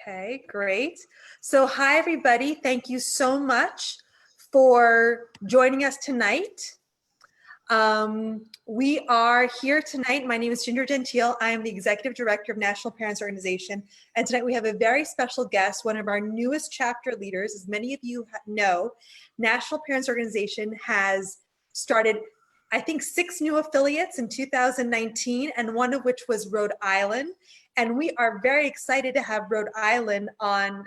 Okay, great. So hi, everybody. Thank you so much for joining us tonight. We are here tonight. My name is Ginger Gentile. I am the Executive Director of National Parents Organization. And tonight we have a very special guest, one of our newest chapter leaders. As many of you know, National Parents Organization has started, I think, 6 new affiliates in 2019, and one of which was Rhode Island. And we are very excited to have Rhode Island on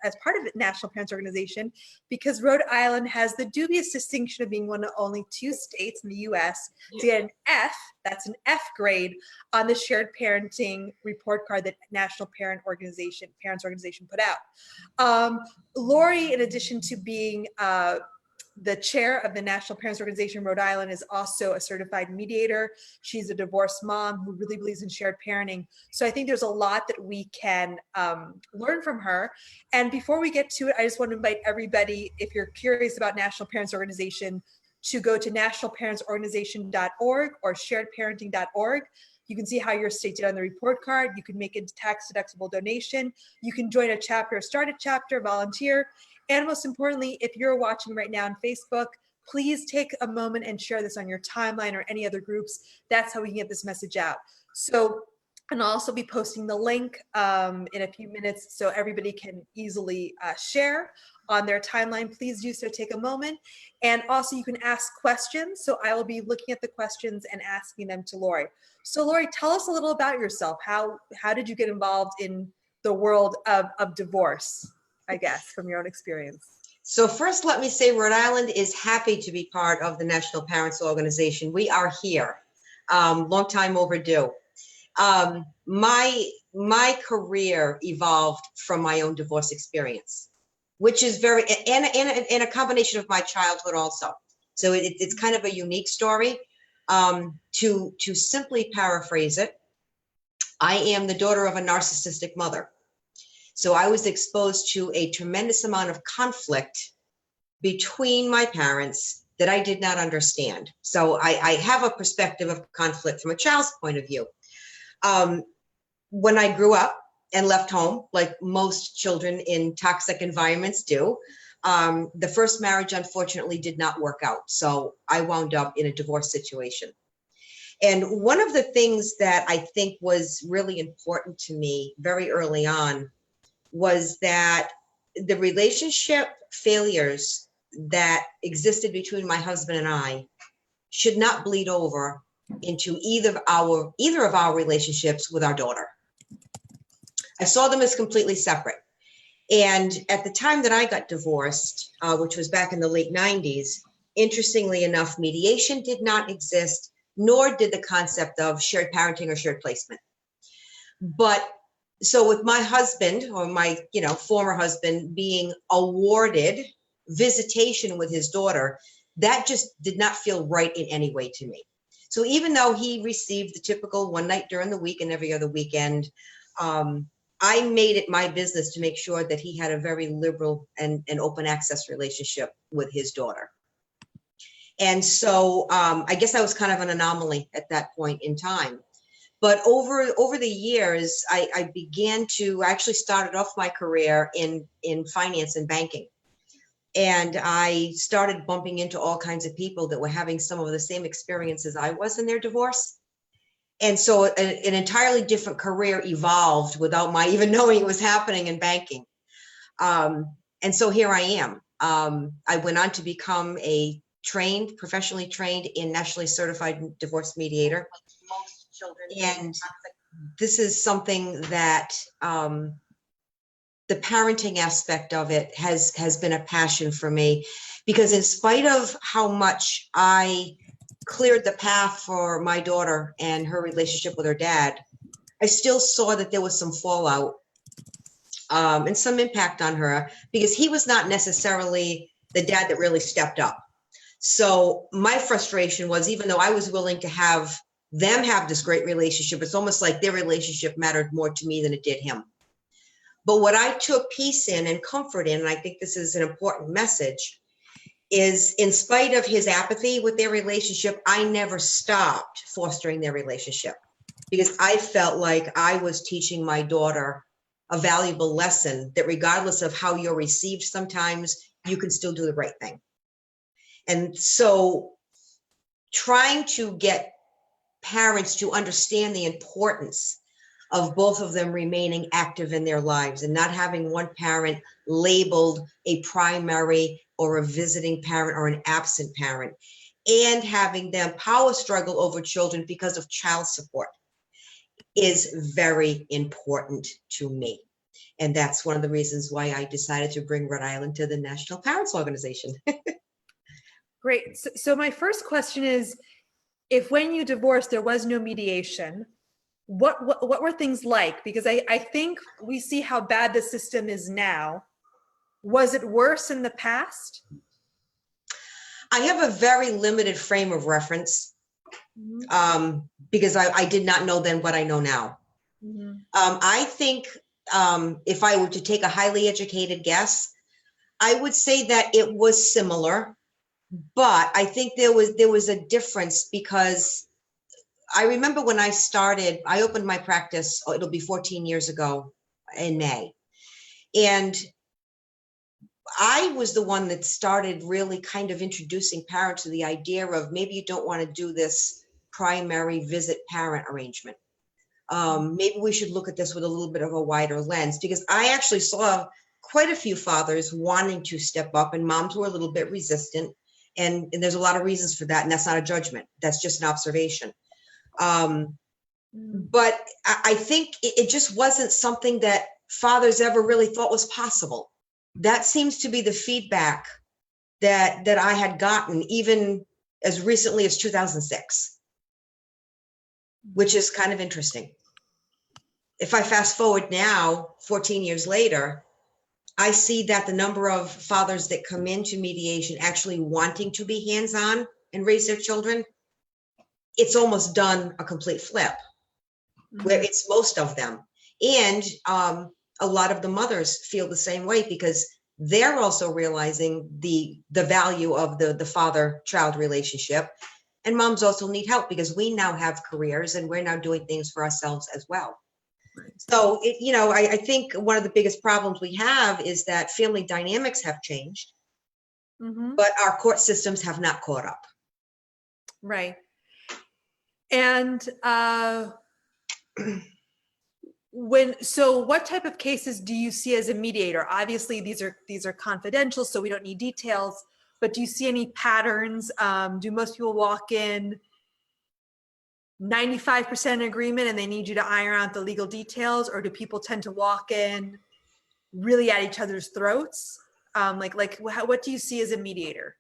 as part of the National Parents Organization, because Rhode Island has the dubious distinction of being one of only 2 states in the US to get an F, that's an F grade, on the shared parenting report card that National Parents Organization put out. Lori, in addition to being the chair of the National Parents Organization Rhode Island, is also a certified mediator. She's a divorced mom who really believes in shared parenting. So I think there's a lot that we can learn from her. And before we get to it, I just want to invite everybody, if you're curious about National Parents Organization, to go to nationalparentsorganization.org or sharedparenting.org. You can see how your state did on the report card. You can make a tax-deductible donation. You can join a chapter, start a chapter, volunteer. And most importantly, if you're watching right now on Facebook, please take a moment and share this on your timeline or any other groups. That's how we can get this message out. So, and I'll also be posting the link in a few minutes so everybody can easily share on their timeline. Please do so, take a moment. And also you can ask questions. So I will be looking at the questions and asking them to Lori. So Lori, tell us a little about yourself. How did you get involved in the world of divorce, I guess, from your own experience? So first, let me say Rhode Island is happy to be part of the National Parents Organization. We are here, long time overdue. My career evolved from my own divorce experience, which is very, and a combination of my childhood also. So it's kind of a unique story. To simply paraphrase it, I am the daughter of a narcissistic mother. So I was exposed to a tremendous amount of conflict between my parents that I did not understand. So I have a perspective of conflict from a child's point of view. When I grew up and left home, like most children in toxic environments do, the first marriage unfortunately did not work out. So I wound up in a divorce situation. And one of the things that I think was really important to me very early on was that the relationship failures that existed between my husband and I should not bleed over into either of our relationships with our daughter. I saw them as completely separate. And at the time that I got divorced, which was back in the late 90s, interestingly enough, mediation did not exist, nor did the concept of shared parenting or shared placement. But so with my husband, or my former husband, being awarded visitation with his daughter, that just did not feel right in any way to me. So even though he received the typical one night during the week and every other weekend, I made it my business to make sure that he had a very liberal and open access relationship with his daughter. And so I guess I was kind of an anomaly at that point in time. But over the years, I actually started off my career in finance and banking. And I started bumping into all kinds of people that were having some of the same experiences I was in their divorce. And so an entirely different career evolved without my even knowing it was happening in banking. And so here I am. I went on to become a professionally trained in nationally certified divorce mediator. Most children. And this is something that the parenting aspect of it has been a passion for me, because in spite of how much I cleared the path for my daughter and her relationship with her dad, I still saw that there was some fallout and some impact on her, because he was not necessarily the dad that really stepped up. So my frustration was, even though I was willing to have them have this great relationship, it's almost like their relationship mattered more to me than it did him. But what I took peace in and comfort in, and I think this is an important message, is in spite of his apathy with their relationship, I never stopped fostering their relationship, because I felt like I was teaching my daughter a valuable lesson that regardless of how you're received, sometimes you can still do the right thing. And so trying to get parents to understand the importance of both of them remaining active in their lives and not having one parent labeled a primary or a visiting parent or an absent parent, and having them power struggle over children because of child support is very important to me. And that's one of the reasons why I decided to bring Rhode Island to the National Parents Organization. Great. So my first question is, if when you divorced, there was no mediation, what were things like? Because I think we see how bad the system is now. Was it worse in the past? I have a very limited frame of reference because I did not know then what I know now. I think if I were to take a highly educated guess, I would say that it was similar, but I think there was a difference because I remember when I started, I opened my practice, it'll be 14 years ago in May. And I was the one that started really kind of introducing parents to the idea of maybe you don't want to do this primary visit parent arrangement. Maybe we should look at this with a little bit of a wider lens, because I actually saw quite a few fathers wanting to step up and moms were a little bit resistant. And there's a lot of reasons for that. And that's not a judgment. That's just an observation. But I think it just wasn't something that fathers ever really thought was possible. That seems to be the feedback that I had gotten even as recently as 2006, which is kind of interesting. If I fast forward now, 14 years later, I see that the number of fathers that come into mediation actually wanting to be hands-on and raise their children, it's almost done a complete flip, where it's most of them. And a lot of the mothers feel the same way because they're also realizing the value of the father-child relationship. And moms also need help because we now have careers and we're now doing things for ourselves as well. So, I think one of the biggest problems we have is that family dynamics have changed, but our court systems have not caught up. Right. And what type of cases do you see as a mediator? Obviously, these are confidential, so we don't need details, but do you see any patterns? Do most people walk in 95% agreement and they need you to iron out the legal details, or do people tend to walk in really at each other's throats? What do you see as a mediator?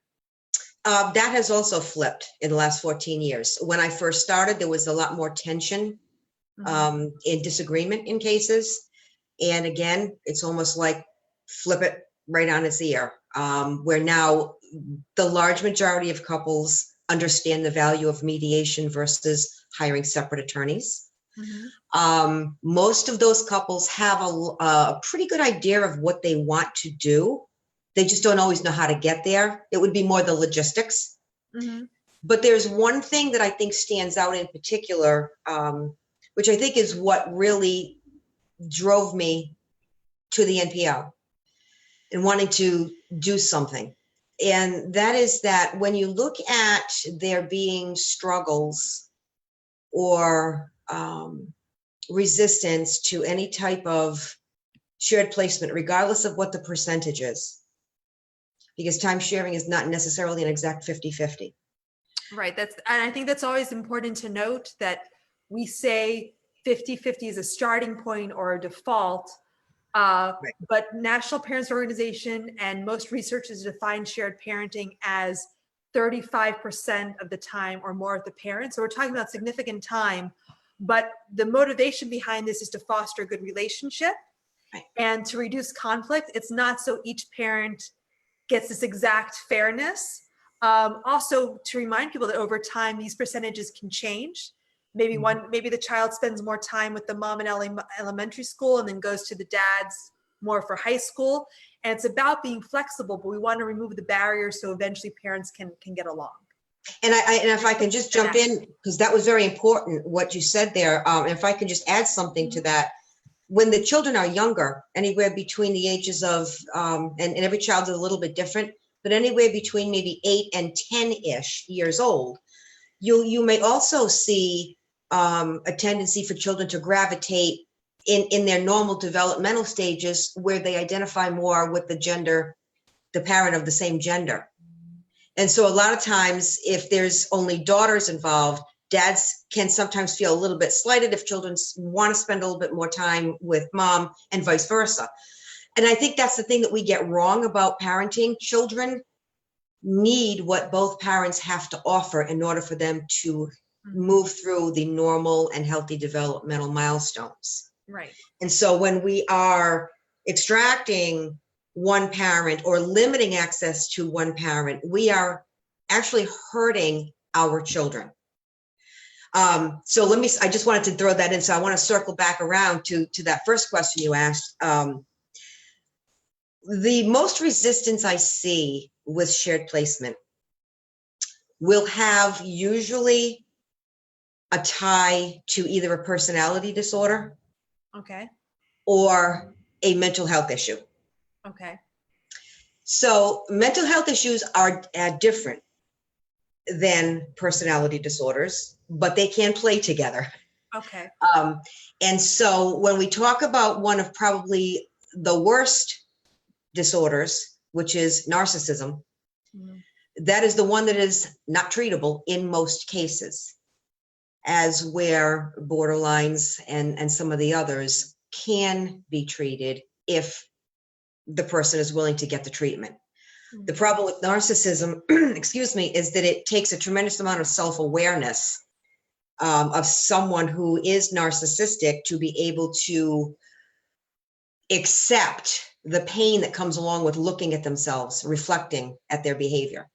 That has also flipped in the last 14 years. When I first started, there was a lot more tension and disagreement in cases. And again, it's almost like flip it right on its ear, where now the large majority of couples understand the value of mediation versus hiring separate attorneys. Most of those couples have a pretty good idea of what they want to do. They just don't always know how to get there. It would be more the logistics. But there's one thing that I think stands out in particular, which I think is what really drove me to the NPO and wanting to do something. And that is that when you look at there being struggles or resistance to any type of shared placement, regardless of what the percentage is, because time sharing is not necessarily an exact 50-50. Right. And I think that's always important to note, that we say 50-50 is a starting point or a default, but National Parents Organization and most researchers define shared parenting as 35% of the time or more of the parent. So we're talking about significant time, but the motivation behind this is to foster a good relationship and to reduce conflict. It's not so each parent gets this exact fairness. Also to remind people that over time, these percentages can change. Maybe the child spends more time with the mom in elementary school and then goes to the dad's more for high school. And it's about being flexible, but we want to remove the barriers so eventually parents can get along. And if I can just jump in, because that was very important what you said there. If I can just add something to that, when the children are younger, anywhere between the ages of, and every child is a little bit different, but anywhere between maybe 8 and 10-ish years old, you may also see a tendency for children to gravitate in their normal developmental stages where they identify more with the parent of the same gender. And so a lot of times, if there's only daughters involved, dads can sometimes feel a little bit slighted if children want to spend a little bit more time with mom and vice versa. And I think that's the thing that we get wrong about parenting. Children need what both parents have to offer in order for them to move through the normal and healthy developmental milestones. Right. And so when we are extracting one parent or limiting access to one parent, we are actually hurting our children. So I just wanted to throw that in. So I want to circle back around to that first question you asked. The most resistance I see with shared placement will have usually a tie to either a personality disorder, Okay. or a mental health issue. Okay. So mental health issues are different than personality disorders, but they can play together. Okay. And so when we talk about one of probably the worst disorders, which is narcissism, that is the one that is not treatable in most cases, as where borderlines and some of the others can be treated if the person is willing to get the treatment. The problem with narcissism, excuse me, is that it takes a tremendous amount of self-awareness of someone who is narcissistic to be able to accept the pain that comes along with looking at themselves, reflecting at their behavior.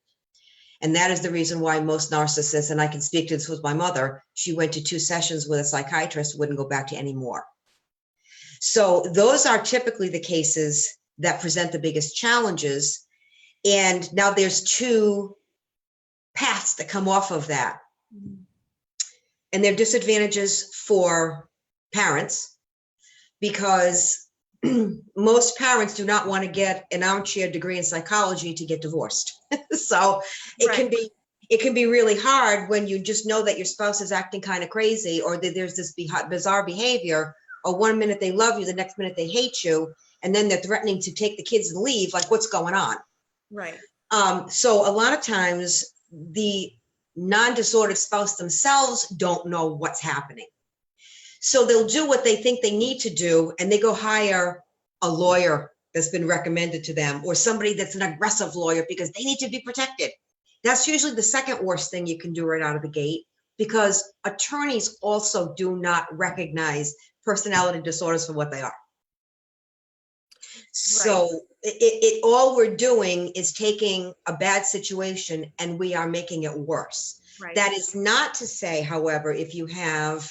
And that is the reason why most narcissists, and I can speak to this with my mother, she went to 2 sessions with a psychiatrist, wouldn't go back to any more. So those are typically the cases that present the biggest challenges. And now there's 2 paths that come off of that. And they're disadvantages for parents, because most parents do not want to get an armchair degree in psychology to get divorced. So it can be really hard when you just know that your spouse is acting kind of crazy, or that there's this bizarre behavior, or one minute they love you, the next minute they hate you, and then they're threatening to take the kids and leave. Like, what's going on? Right. So a lot of times the non-disordered spouse themselves don't know what's happening. So they'll do what they think they need to do, and they go hire a lawyer that's been recommended to them, or somebody that's an aggressive lawyer because they need to be protected. That's usually the second worst thing you can do right out of the gate, because attorneys also do not recognize personality disorders for what they are. So all we're doing is taking a bad situation and we are making it worse. Right. That is not to say, however, if you have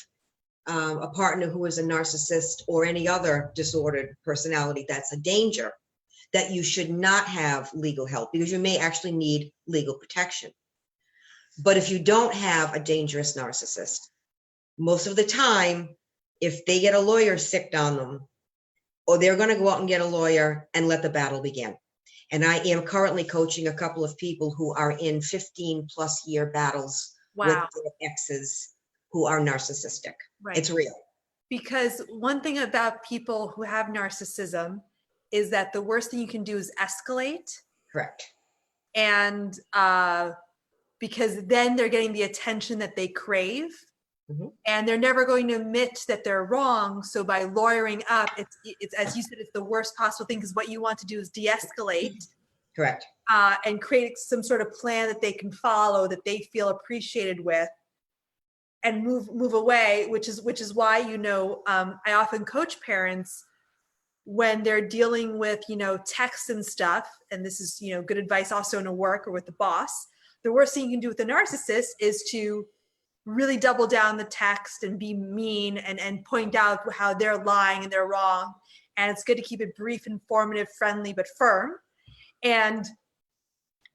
a partner who is a narcissist or any other disordered personality that's a danger, that you should not have legal help, because you may actually need legal protection. But if you don't have a dangerous narcissist, most of the time, if they get a lawyer sicked on them, or they're going to go out and get a lawyer and let the battle begin. And I am currently coaching a couple of people who are in 15+ year battles with their exes who are narcissistic. Right. It's real. Because one thing about people who have narcissism is that the worst thing you can do is escalate. Correct. And because then they're getting the attention that they crave. And they're never going to admit that they're wrong. So by lawyering up, it's as you said, it's the worst possible thing, because what you want to do is de-escalate. Correct. And create some sort of plan that they can follow, that they feel appreciated with, and move away, which is why, I often coach parents when they're dealing with, texts and stuff. And this is, good advice also in a work or with the boss. The worst thing you can do with a narcissist is to really double down the text and be mean and point out how they're lying and they're wrong. And it's good to keep it brief, informative, friendly, but firm. That's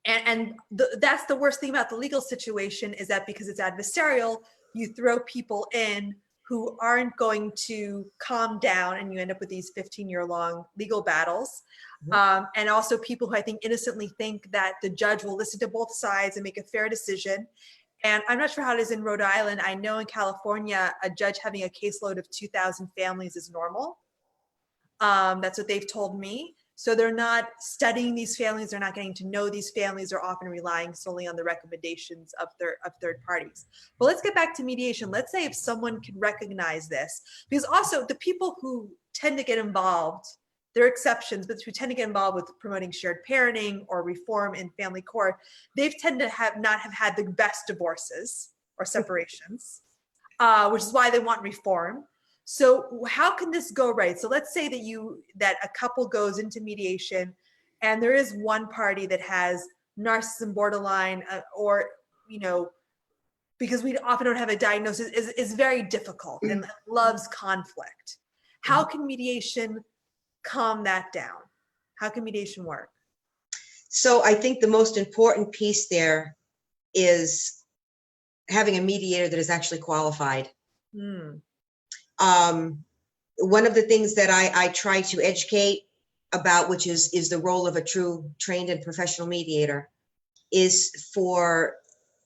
the worst thing about the legal situation, is that because it's adversarial, you throw people in who aren't going to calm down, and you end up with these 15-year-long legal battles. And also people who I think innocently think that the judge will listen to both sides and make a fair decision. And I'm not sure how it is in Rhode Island. I know in California, a judge having a caseload of 2,000 families is normal. That's what they've told me. So they're not studying these families. They're not getting to know these families. They're often relying solely on the recommendations of third parties. But let's get back to mediation. Let's say if someone can recognize this, because also the people who tend to get involved, there are exceptions, but who tend to get involved with promoting shared parenting or reform in family court, they've tended to not have had the best divorces or separations, which is why they want reform. So how can this go right? So let's say that a couple goes into mediation and there is one party that has narcissism, borderline, or, because we often don't have a diagnosis, is very difficult and loves conflict. How can mediation calm that down? How can mediation work? So I think the most important piece there is having a mediator that is actually qualified. One of the things that I try to educate about, which is the role of a true trained and professional mediator, is for,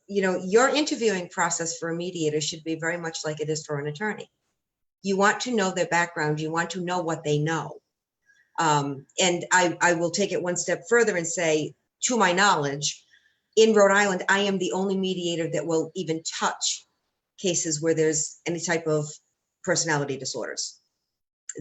your interviewing process for a mediator should be very much like it is for an attorney. You want to know their background. You want to know what they know. And I will take it one step further and say, to my knowledge, in Rhode Island, I am the only mediator that will even touch cases where there's any type of personality disorders.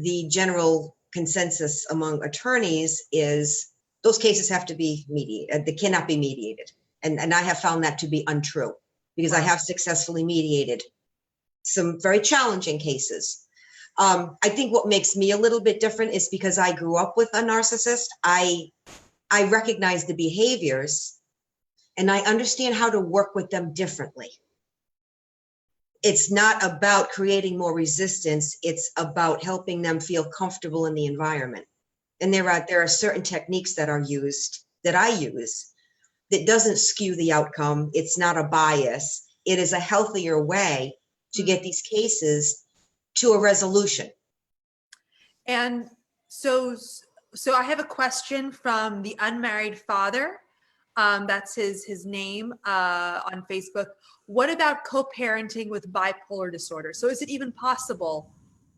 The general consensus among attorneys is those cases have to be mediated. They cannot be mediated. And I have found that to be untrue, because I have successfully mediated some very challenging cases. I think what makes me a little bit different is because I grew up with a narcissist. I recognize the behaviors and I understand how to work with them differently. It's not about creating more resistance. It's about helping them feel comfortable in the environment. And there are certain techniques that are used, that I use, that doesn't skew the outcome. It's not a bias. It is a healthier way to get these cases to a resolution. And so I have a question from the unmarried father. That's his name on Facebook. What about co-parenting with bipolar disorder? So is it even possible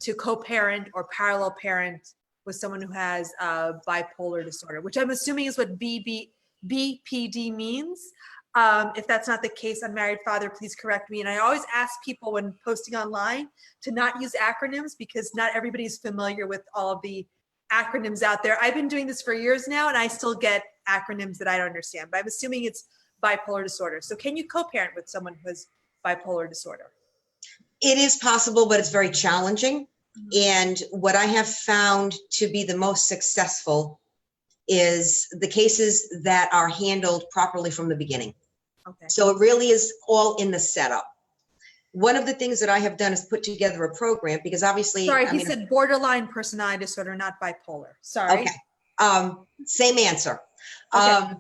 to co-parent or parallel parent with someone who has bipolar disorder, which I'm assuming is what BPD means? If that's not the case, unmarried father, please correct me. And I always ask people when posting online to not use acronyms, because not everybody is familiar with all of the acronyms out there. I've been doing this for years now, and I still get acronyms that I don't understand, but I'm assuming it's bipolar disorder. So can you co-parent with someone who has bipolar disorder? It is possible, but it's very challenging. And what I have found to be the most successful is the cases that are handled properly from the beginning. Okay. So it really is all in the setup. One of the things that I have done is put together a program, because obviously— Sorry, he said borderline personality disorder, not bipolar. Sorry. Okay. Same answer. Okay.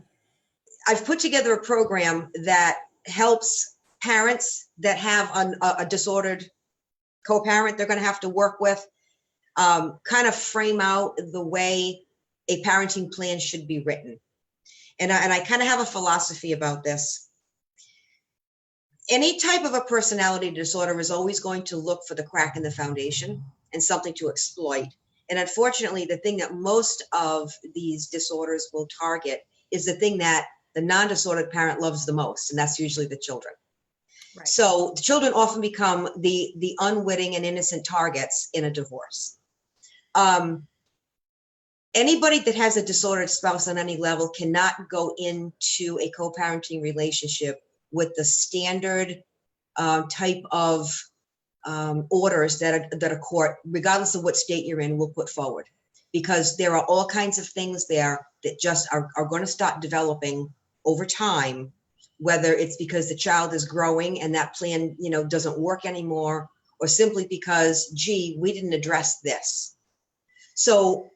I've put together a program that helps parents that have a disordered co-parent they're going to have to work with, kind of frame out the way a parenting plan should be written. And I kind of have a philosophy about this. Any type of a personality disorder is always going to look for the crack in the foundation and something to exploit. And unfortunately, the thing that most of these disorders will target is the thing that the non-disordered parent loves the most, and that's usually the children. Right. So the children often become the unwitting and innocent targets in a divorce. Anybody that has a disordered spouse on any level cannot go into a co-parenting relationship with the standard type of orders that a court, regardless of what state you're in, will put forward, because there are all kinds of things there that just are going to start developing over time, whether it's because the child is growing and that plan, doesn't work anymore, or simply because, gee, we didn't address this. So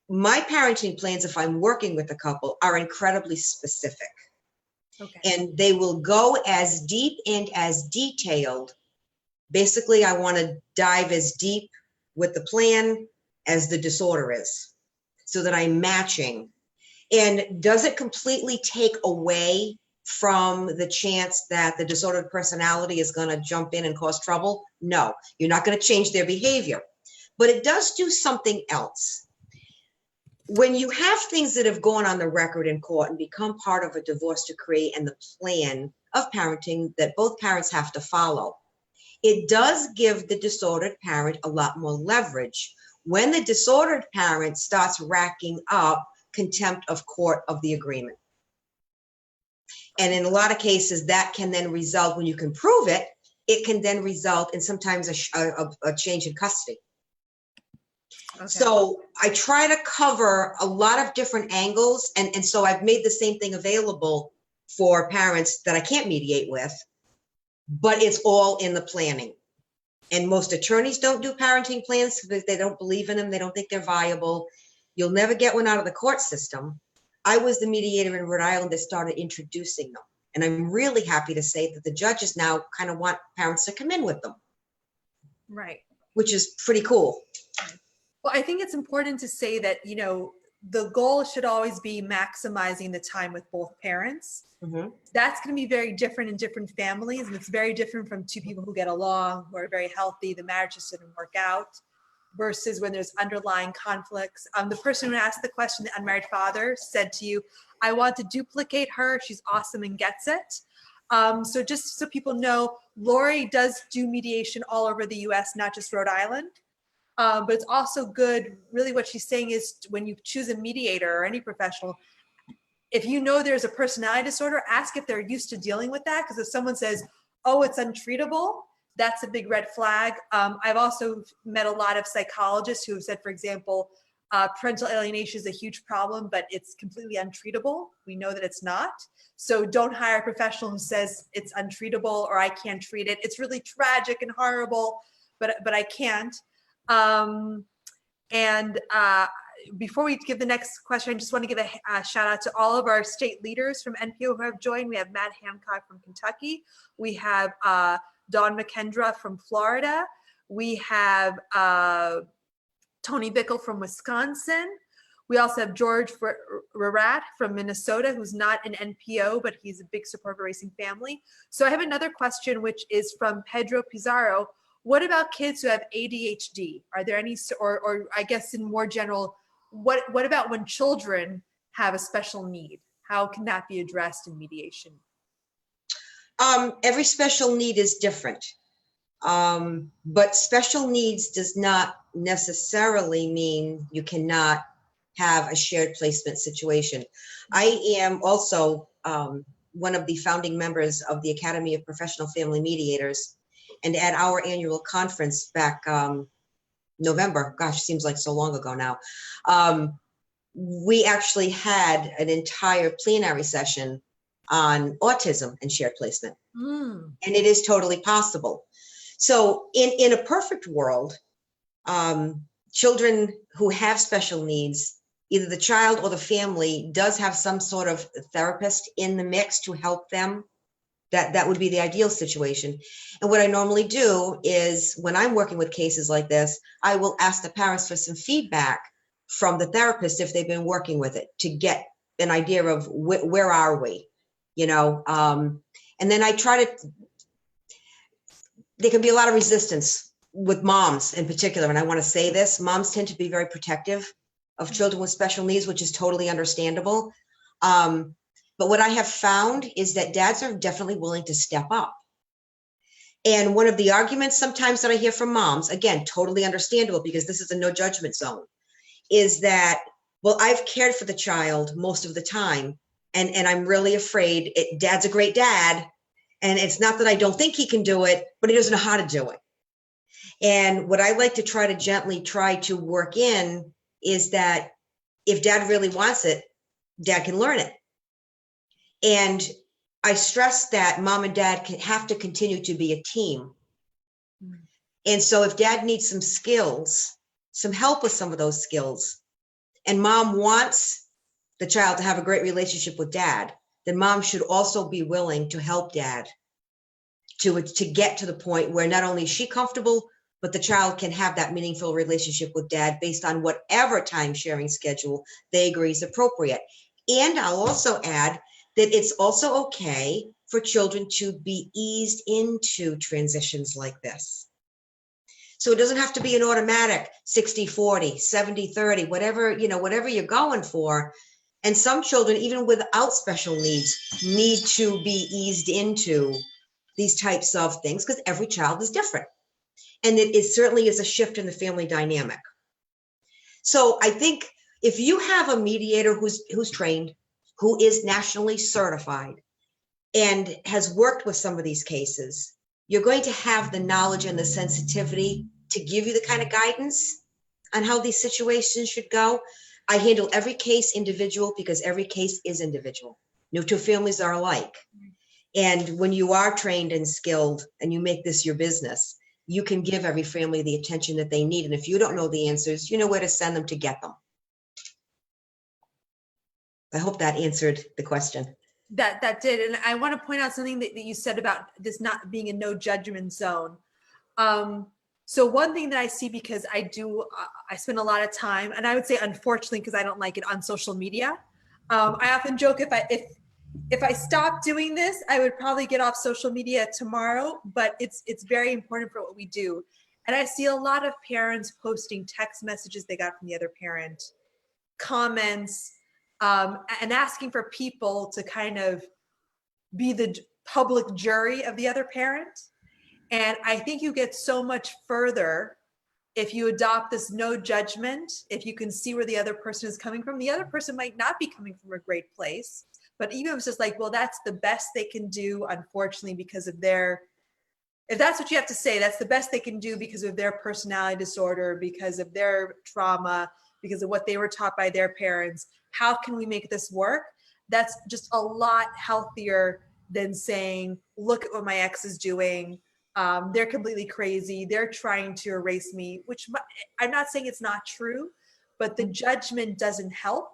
my parenting plans, if I'm working with a couple, are incredibly specific. Okay. And they will go as deep and as detailed Basically, I want to dive as deep with the plan as the disorder is, so that I'm matching. And does it completely take away from the chance that the disordered personality is going to jump in and cause trouble? No, you're not going to change their behavior, but it does do something else. When you have things that have gone on the record in court and become part of a divorce decree and the plan of parenting that both parents have to follow, it does give the disordered parent a lot more leverage when the disordered parent starts racking up contempt of court of the agreement. And in a lot of cases, that can then result, when you can prove it, it can then result in sometimes a change in custody. Okay. So I try to cover a lot of different angles. And so I've made the same thing available for parents that I can't mediate with, but it's all in the planning. And most attorneys don't do parenting plans because they don't believe in them. They don't think they're viable. You'll never get one out of the court system. I was the mediator in Rhode Island that started introducing them. And I'm really happy to say that the judges now kind of want parents to come in with them. Right. Which is pretty cool. Well, I think it's important to say that, you know, the goal should always be maximizing the time with both parents. Mm-hmm. That's going to be very different in different families. And it's very different from two people who get along, who are very healthy, the marriage just didn't work out, versus when there's underlying conflicts. The person who asked the question, the unmarried father, said to you, I want to duplicate her. She's awesome and gets it. So just so people know, Lori does do mediation all over the US, not just Rhode Island. But it's also good, really what she's saying is when you choose a mediator or any professional, if you know there's a personality disorder, ask if they're used to dealing with that. Because if someone says, oh, it's untreatable, that's a big red flag. I've also met a lot of psychologists who have said, for example, parental alienation is a huge problem, but it's completely untreatable. We know that it's not. So don't hire a professional who says it's untreatable or I can't treat it. It's really tragic and horrible, but I can't. Before we give the next question, I just want to give a shout out to all of our state leaders from NPO who have joined. We have Matt Hancock from Kentucky. We have Dawn McKendra from Florida. We have Tony Bickle from Wisconsin. We also have George Rarat from Minnesota, who's not an NPO, but he's a big supporter of racing family. So I have another question, which is from Pedro Pizarro. What about kids who have ADHD? Are there any, or I guess in more general, what about when children have a special need? How can that be addressed in mediation? Every special need is different. But special needs does not necessarily mean you cannot have a shared placement situation. I am also one of the founding members of the Academy of Professional Family Mediators. And at our annual conference back November, gosh, seems like so long ago now, we actually had an entire plenary session on autism and shared placement. And it is totally possible. So in a perfect world, children who have special needs, either the child or the family does have some sort of therapist in the mix to help them. That would be the ideal situation. And what I normally do is when I'm working with cases like this, I will ask the parents for some feedback from the therapist if they've been working with it to get an idea of where are we, you know. And then I try to, there can be a lot of resistance with moms in particular. And I want to say this, moms tend to be very protective of children with special needs, which is totally understandable. But what I have found is that dads are definitely willing to step up. And one of the arguments sometimes that I hear from moms, again, totally understandable because this is a no judgment zone, is that, well, I've cared for the child most of the time. And I'm really afraid dad's a great dad. And it's not that I don't think he can do it, but he doesn't know how to do it. And what I like to gently try to work in is that if dad really wants it, dad can learn it. And I stress that mom and dad have to continue to be a team. And so if dad needs some skills, some help with some of those skills, and mom wants the child to have a great relationship with dad, then mom should also be willing to help dad to get to the point where not only is she comfortable, but the child can have that meaningful relationship with dad based on whatever time sharing schedule they agree is appropriate. And I'll also add that it's also okay for children to be eased into transitions like this. So it doesn't have to be an automatic 60-40, 70-30, whatever, whatever you're going for. And some children, even without special needs, need to be eased into these types of things because every child is different. And it certainly is a shift in the family dynamic. So I think if you have a mediator who's trained, who is nationally certified, and has worked with some of these cases, you're going to have the knowledge and the sensitivity to give you the kind of guidance on how these situations should go. I handle every case individual because every case is individual. No two families are alike. And when you are trained and skilled and you make this your business, you can give every family the attention that they need. And if you don't know the answers, you know where to send them to get them. I hope that answered the question. That did. And I want to point out something that you said about this not being a no judgment zone. So one thing that I see, because I spend a lot of time, and I would say unfortunately, because I don't like it, on social media. I often joke if I stopped doing this, I would probably get off social media tomorrow, but it's very important for what we do. And I see a lot of parents posting text messages they got from the other parent, comments, and asking for people to kind of be the public jury of the other parent. And I think you get so much further if you adopt this no judgment, if you can see where the other person is coming from. The other person might not be coming from a great place, but even if it's just like, well, that's the best they can do, unfortunately, because of if that's what you have to say, that's the best they can do because of their personality disorder, because of their trauma, because of what they were taught by their parents. How can we make this work? That's just a lot healthier than saying, look at what my ex is doing. They're completely crazy. They're trying to erase me, which I'm not saying it's not true, but the judgment doesn't help.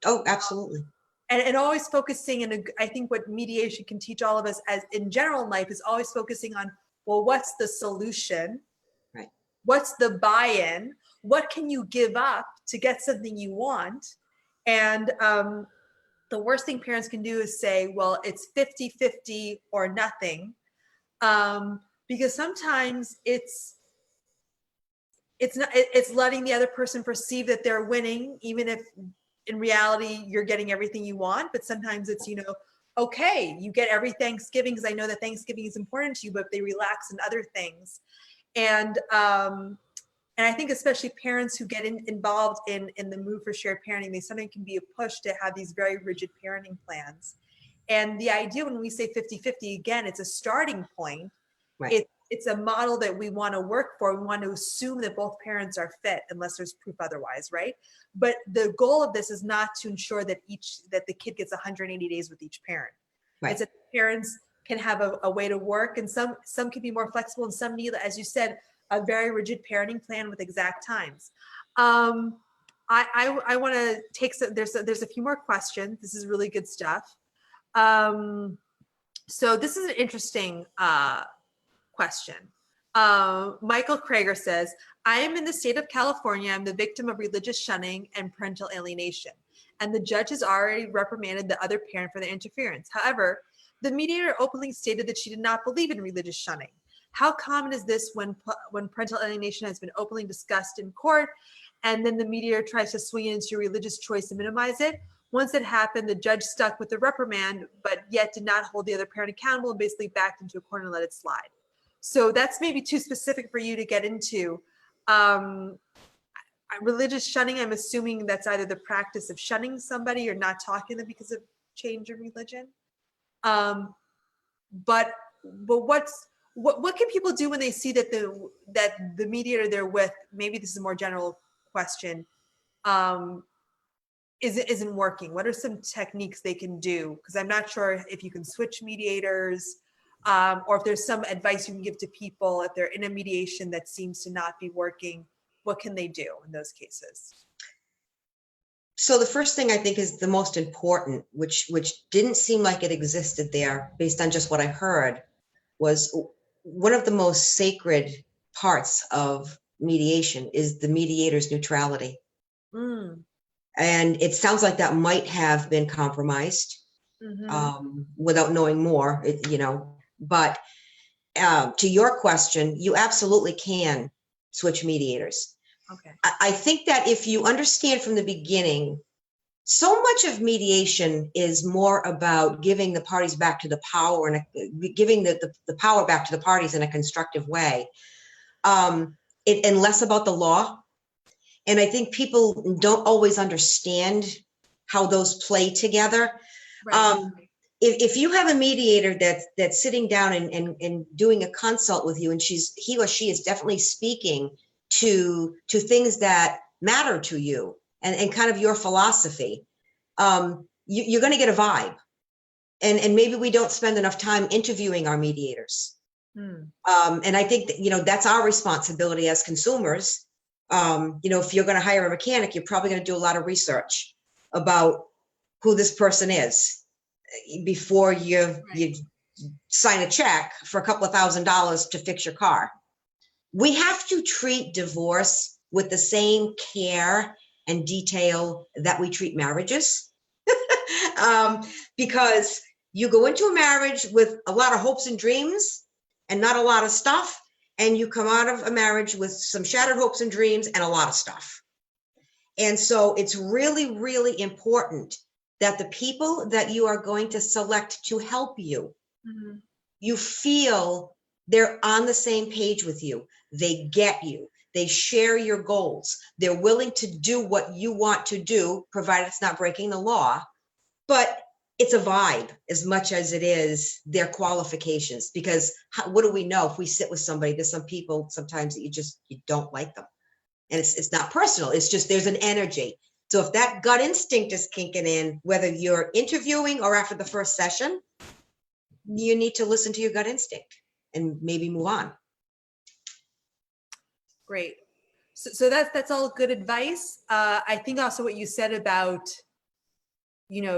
Oh, absolutely. And always focusing, and I think what mediation can teach all of us as in general in life is always focusing on, well, what's the solution? Right. What's the buy-in? What can you give up to get something you want? And the worst thing parents can do is say, well, it's 50-50 or nothing. Because sometimes it's letting the other person perceive that they're winning, even if in reality you're getting everything you want. But sometimes it's, okay, you get every Thanksgiving because I know that Thanksgiving is important to you, but they relax in other things. And I think especially parents who get involved in the move for shared parenting, they sometimes can be a push to have these very rigid parenting plans. And the idea when we say 50-50, again, it's a starting point. Right. It's a model that we want to work for. We want to assume that both parents are fit unless there's proof otherwise, right? But the goal of this is not to ensure that the kid gets 180 days with each parent. Right. It's that parents can have a way to work, and some can be more flexible, and some need, as you said, a very rigid parenting plan with exact times. I want to take there's a few more questions. This is really good stuff. So this is an interesting question. Michael Krager says, I am in the state of California. I'm the victim of religious shunning and parental alienation, and the judge has already reprimanded the other parent for their interference. However, the mediator openly stated that she did not believe in religious shunning. How common is this when parental alienation has been openly discussed in court, and then the mediator tries to swing it into your religious choice to minimize it? Once it happened, the judge stuck with the reprimand, but yet did not hold the other parent accountable and basically backed into a corner and let it slide. So that's maybe too specific for you to get into. Religious shunning, I'm assuming that's either the practice of shunning somebody or not talking to them because of change in religion. But what can people do when they see that the mediator they're with, maybe this is a more general question, isn't working? What are some techniques they can do? Because I'm not sure if you can switch mediators, or if there's some advice you can give to people if they're in a mediation that seems to not be working. What can they do in those cases? So the first thing I think is the most important, which didn't seem like it existed there based on just what I heard, was one of the most sacred parts of mediation is the mediator's neutrality. Mm. And it sounds like that might have been compromised without knowing more, but to your question, you absolutely can switch mediators. Okay. I think that if you understand from the beginning, so much of mediation is more about giving the parties back to the power and giving the power back to the parties in a constructive way, and less about the law. And I think people don't always understand how those play together. Right. If you have a mediator that's sitting down and doing a consult with you, and he or she is definitely speaking to things that matter to you and kind of your philosophy, you're going to get a vibe. And maybe we don't spend enough time interviewing our mediators. And I think that, that's our responsibility as consumers. If you're going to hire a mechanic, you're probably going to do a lot of research about who this person is before you sign a check for a couple of $1,000s to fix your car. We have to treat divorce with the same care and detail that we treat marriages. Because you go into a marriage with a lot of hopes and dreams and not a lot of stuff, and you come out of a marriage with some shattered hopes and dreams and a lot of stuff. And so it's really, really important that the people that you are going to select to help you, you feel they're on the same page with you. They get you. They share your goals. They're willing to do what you want to do, provided it's not breaking the law. But it's a vibe as much as it is their qualifications, because what do we know if we sit with somebody? There's some people sometimes that you don't like them, and it's not personal. It's just there's an energy. So if that gut instinct is kicking in, whether you're interviewing or after the first session, you need to listen to your gut instinct and maybe move on. Great. So that's all good advice. I think also what you said about,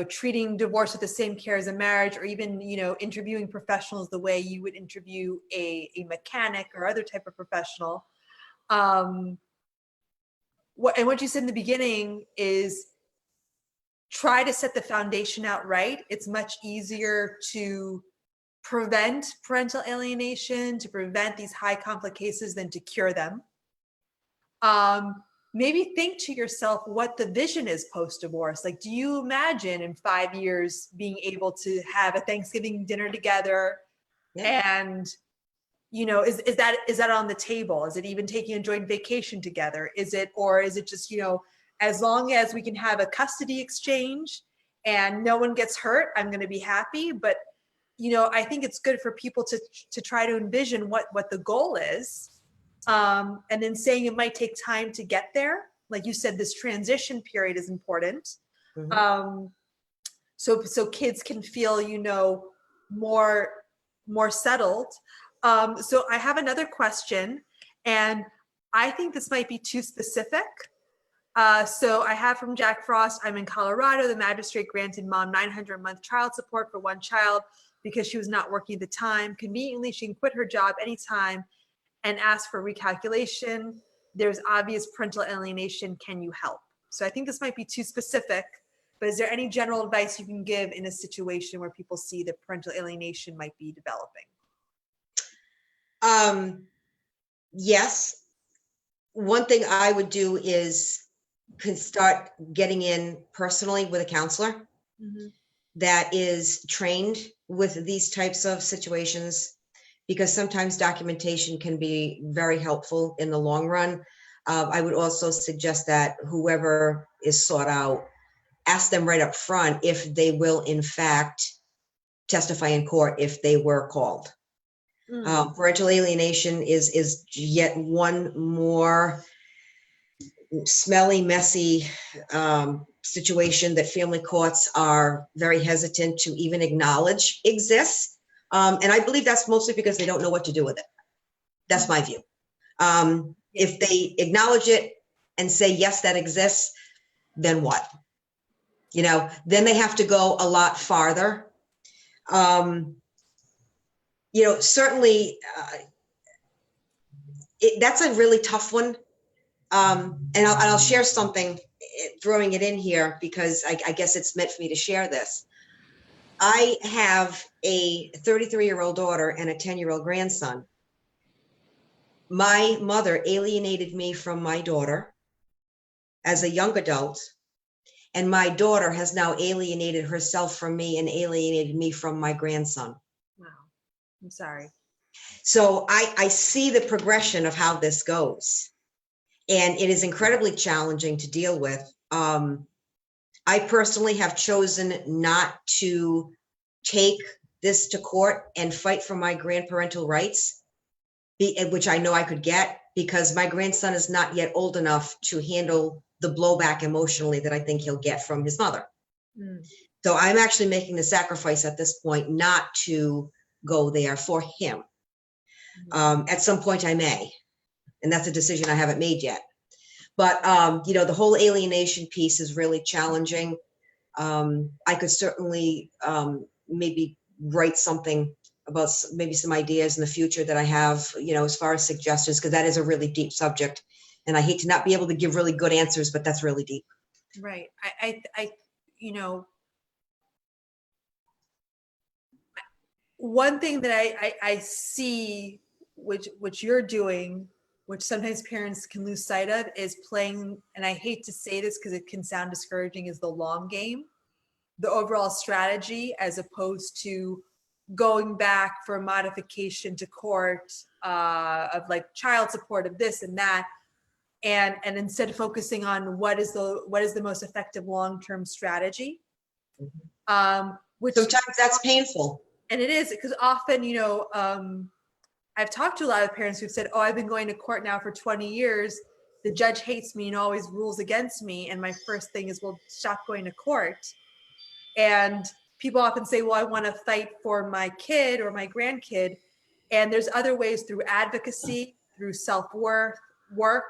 treating divorce with the same care as a marriage, or even, interviewing professionals the way you would interview a mechanic or other type of professional. What you said in the beginning is try to set the foundation out right. It's much easier to prevent parental alienation, to prevent these high conflict cases than to cure them. Maybe think to yourself what the vision is post-divorce. Like, do you imagine in 5 years being able to have a Thanksgiving dinner together? Yeah. And, is that on the table? Is it even taking a joint vacation together? Or is it just, as long as we can have a custody exchange and no one gets hurt, I'm going to be happy. But, I think it's good for people to try to envision what the goal is. And then saying it might take time to get there. Like you said, this transition period is important. So kids can feel, more settled. So I have another question, and I think this might be too specific. So I have from Jack Frost, I'm in Colorado. The magistrate granted mom $900 a month child support for one child because she was not working at the time. Conveniently, she can quit her job anytime and ask for recalculation. There's obvious parental alienation. Can you help? So I think this might be too specific, but is there any general advice you can give in a situation where people see that parental alienation might be developing? Yes. One thing I would do is start getting in personally with a counselor that is trained with these types of situations, because sometimes documentation can be very helpful in the long run. I would also suggest that whoever is sought out, ask them right up front if they will in fact testify in court if they were called. Parental alienation is yet one more smelly, messy situation that family courts are very hesitant to even acknowledge exists. And I believe that's mostly because they don't know what to do with it. That's my view. If they acknowledge it and say, yes, that exists, then what? Then they have to go a lot farther. certainly that's a really tough one. And I'll share something, throwing it in here, because I guess it's meant for me to share this. I have a 33-year-old daughter and a 10-year-old grandson. My mother alienated me from my daughter as a young adult, and my daughter has now alienated herself from me and alienated me from my grandson. Wow. I'm sorry. So I see the progression of how this goes, and it is incredibly challenging to deal with. I personally have chosen not to take this to court and fight for my grandparental rights, which I know I could get, because my grandson is not yet old enough to handle the blowback emotionally that I think he'll get from his mother. Mm. So I'm actually making the sacrifice at this point not to go there for him. At some point I may, and that's a decision I haven't made yet. But, the whole alienation piece is really challenging. I could certainly maybe write something about maybe some ideas in the future that I have, as far as suggestions, because that is a really deep subject. And I hate to not be able to give really good answers, but that's really deep. Right. One thing that I see, which you're doing, which sometimes parents can lose sight of, is playing, and I hate to say this because it can sound discouraging, is the long game, the overall strategy, as opposed to going back for a modification to court of like child support of this and that, and instead focusing on what is the most effective long-term strategy. Which sometimes that's painful. And it is, because often, I've talked to a lot of parents who've said, oh, I've been going to court now for 20 years. The judge hates me and always rules against me. And my first thing is, well, stop going to court. And people often say, well, I want to fight for my kid or my grandkid. And there's other ways, through advocacy, through self-worth work,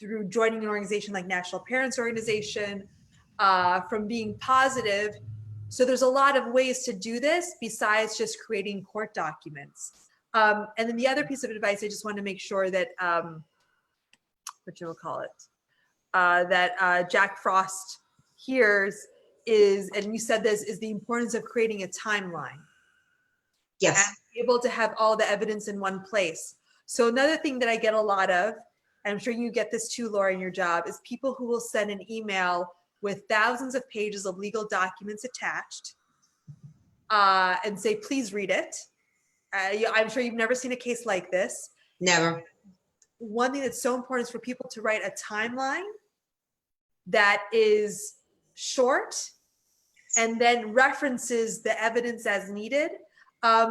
through joining an organization like National Parents Organization, from being positive. So there's a lot of ways to do this besides just creating court documents. And then the other piece of advice, I just want to make sure that, that Jack Frost hears is, and you said this, is the importance of creating a timeline. Yes. And be able to have all the evidence in one place. So another thing that I get a lot of, and I'm sure you get this too, Laura, in your job, is people who will send an email with thousands of pages of legal documents attached, and say, please read it. I'm sure you've never seen a case like this. Never. One thing that's so important is for people to write a timeline that is short and then references the evidence as needed,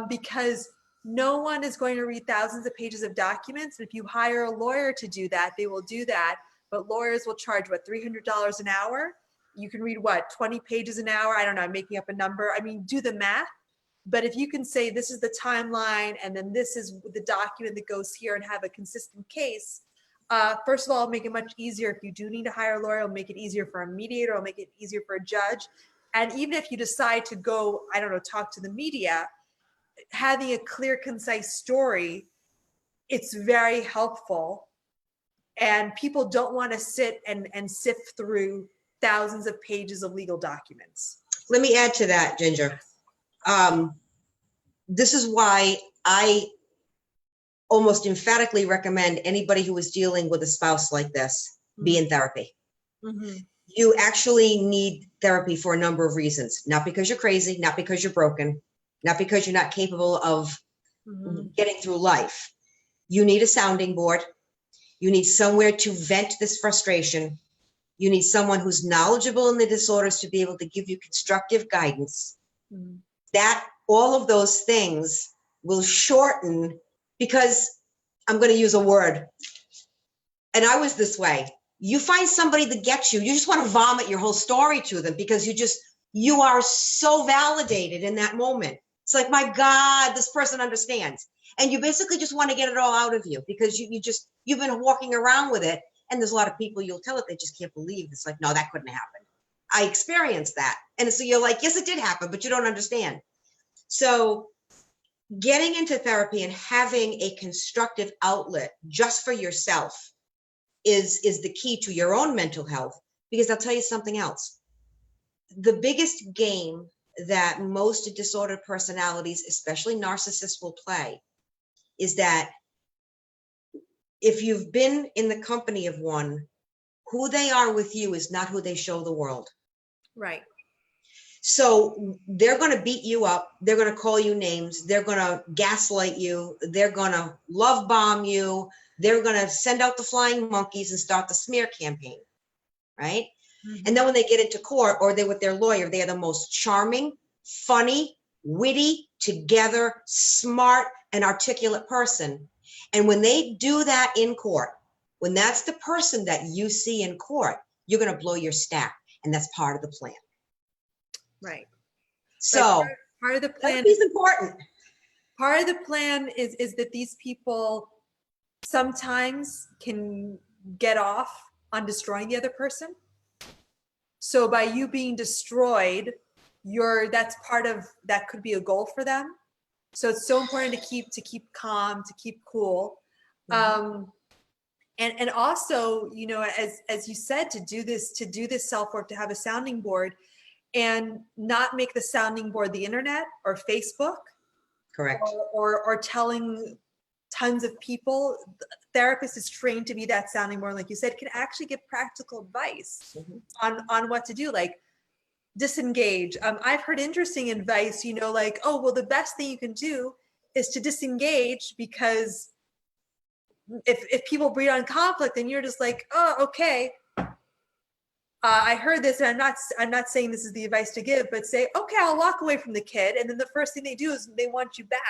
because no one is going to read thousands of pages of documents. If you hire a lawyer to do that, they will do that. But lawyers will charge, what, $300 an hour? You can read, what, 20 pages an hour? I don't know, I'm making up a number. I mean, do the math. But if you can say, this is the timeline, and then this is the document that goes here, and have a consistent case, first of all, it'll make it much easier. If you do need to hire a lawyer, it'll make it easier for a mediator, it'll make it easier for a judge. And even if you decide to go, I don't know, talk to the media, having a clear, concise story, it's very helpful. And people don't want to sit and sift through thousands of pages of legal documents. Let me add to that, Ginger. This is why I almost emphatically recommend anybody who is dealing with a spouse like this be in therapy. Mm-hmm. You actually need therapy for a number of reasons. Not because you're crazy, not because you're broken, not because you're not capable of getting through life. You need a sounding board. You need somewhere to vent this frustration. You need someone who's knowledgeable in the disorders to be able to give you constructive guidance. That all of those things will shorten, because I'm going to use a word, and I was this way. You find somebody that gets you, you just want to vomit your whole story to them, because you are so validated in that moment. It's like, my God, this person understands. And you basically just want to get it all out of you, because you've been walking around with it. And there's a lot of people you'll tell it, they just can't believe. It's like, no, that couldn't happen. I experienced that. And so you're like, yes, it did happen, but you don't understand. So getting into therapy and having a constructive outlet just for yourself is the key to your own mental health. Because I'll tell you something else. The biggest game that most disordered personalities, especially narcissists, will play is that if you've been in the company of one, who they are with you is not who they show the world. Right. So they're going to beat you up. They're going to call you names. They're going to gaslight you. They're going to love bomb you. They're going to send out the flying monkeys and start the smear campaign, right? And then when they get into court or they're with their lawyer, they are the most charming, funny, witty, together, smart, and articulate person. And when they do that in court, when that's the person that you see in court, you're going to blow your stack. And that's part of the plan. Right. So part of the plan is important. Part of the plan is that these people sometimes can get off on destroying the other person. So by you being destroyed, that's part of that could be a goal for them. So it's so important to keep calm, to keep cool. And also, you know, as you said, to do this self-work, to have a sounding board and not make the sounding board the internet or Facebook. Correct. Or telling tons of people. Therapist is trained to be that sounding board, like you said, can actually give practical advice on what to do, like disengage. I've heard interesting advice, you know, like, oh, well, the best thing you can do is to disengage, because if people breed on conflict, then you're just like, oh, okay. I heard this, and I'm not saying this is the advice to give, but say, okay, I'll walk away from the kid. And then the first thing they do is they want you back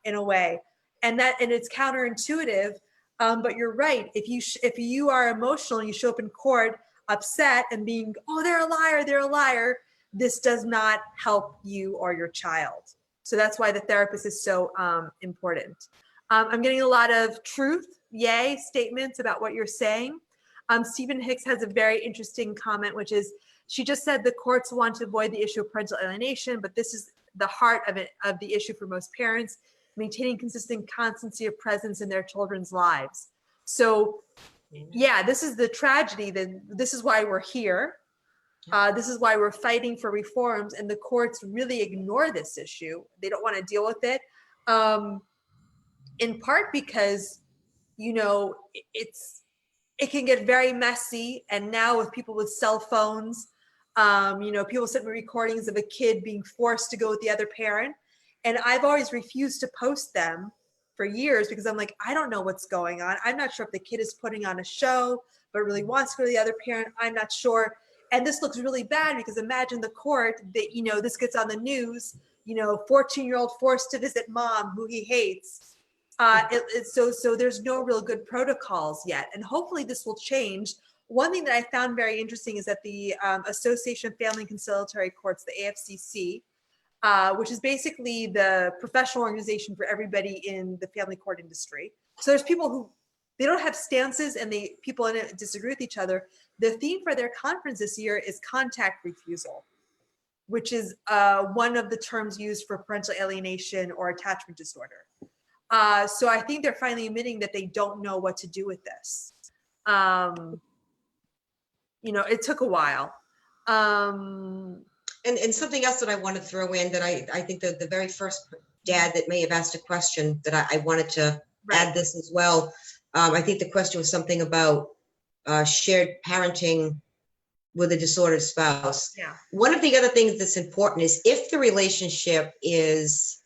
in a way. And it's counterintuitive. But you're right. If you are emotional and you show up in court upset and being, oh, they're a liar, this does not help you or your child. So that's why the therapist is so important. I'm getting a lot of truth, yay, statements about what you're saying. Stephen Hicks has a very interesting comment, which is, she just said the courts want to avoid the issue of parental alienation, but this is the heart of the issue for most parents, maintaining consistent constancy of presence in their children's lives. So yeah, this is the tragedy. This is why we're here. This is why we're fighting for reforms, and the courts really ignore this issue. They don't want to deal with it, in part because, you know, it can get very messy. And now with people with cell phones, you know, people send me recordings of a kid being forced to go with the other parent. And I've always refused to post them for years because I'm like, I don't know what's going on. I'm not sure if the kid is putting on a show, but really wants to go to the other parent. I'm not sure. And this looks really bad because imagine the court that, you know, this gets on the news, you know, 14-year-old forced to visit mom who he hates. So there's no real good protocols yet. And hopefully this will change. One thing that I found very interesting is that the Association of Family and Conciliatory Courts, the AFCC, which is basically the professional organization for everybody in the family court industry. So there's people who, they don't have stances and people in it disagree with each other. The theme for their conference this year is contact refusal, which is one of the terms used for parental alienation or attachment disorder. So I think they're finally admitting that they don't know what to do with this. You know, it took a while. And something else that I want to throw in that I think that the very first dad that may have asked a question that I wanted to add this as well. I think the question was something about shared parenting with a disordered spouse. Yeah. One of the other things that's important is if the relationship is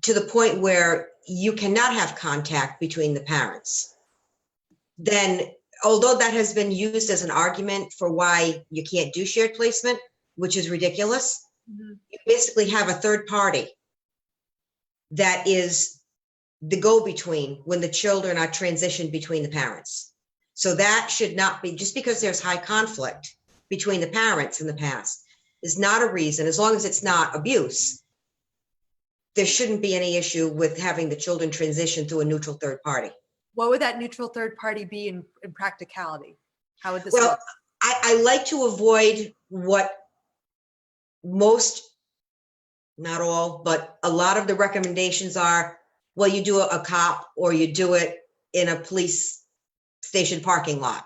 to the point where you cannot have contact between the parents, then although that has been used as an argument for why you can't do shared placement, which is ridiculous, you basically have a third party that is the go-between when the children are transitioned between the parents. So that should not be, just because there's high conflict between the parents in the past is not a reason, as long as it's not abuse, there shouldn't be any issue with having the children transition to a neutral third party. What would that neutral third party be in practicality? How would this Well, work? I like to avoid what most not all, but a lot of the recommendations are, well, you do a cop or you do it in a police station parking lot.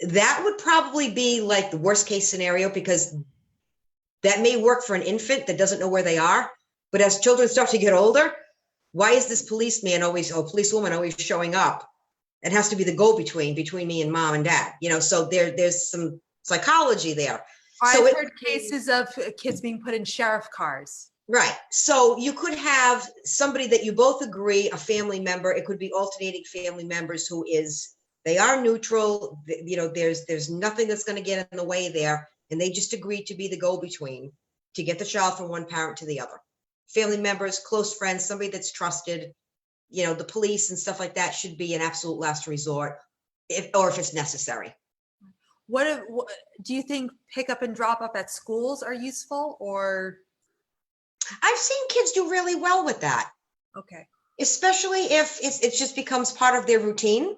That would probably be like the worst case scenario, because that may work for an infant that doesn't know where they are. But as children start to get older, why is this policeman always, or policewoman always showing up? It has to be the go-between between me and mom and dad, you know, so there's some psychology there. So I've heard cases of kids being put in sheriff cars. Right. So you could have somebody that you both agree, a family member, it could be alternating family members who is, they are neutral, you know, there's nothing that's going to get in the way there. And they just agree to be the go-between to get the child from one parent to the other. Family members, close friends, somebody that's trusted, you know, the police and stuff like that should be an absolute last resort, if it's necessary. What do you think pick up and drop up at schools are useful, or? I've seen kids do really well with that. Okay. Especially if it just becomes part of their routine,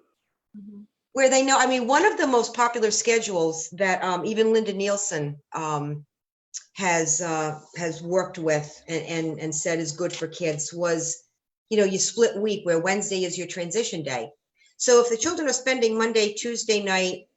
where they know. I mean, one of the most popular schedules that even Linda Nielsen has worked with and said is good for kids was, you know, you split week where Wednesday is your transition day. So if the children are spending Monday, Tuesday night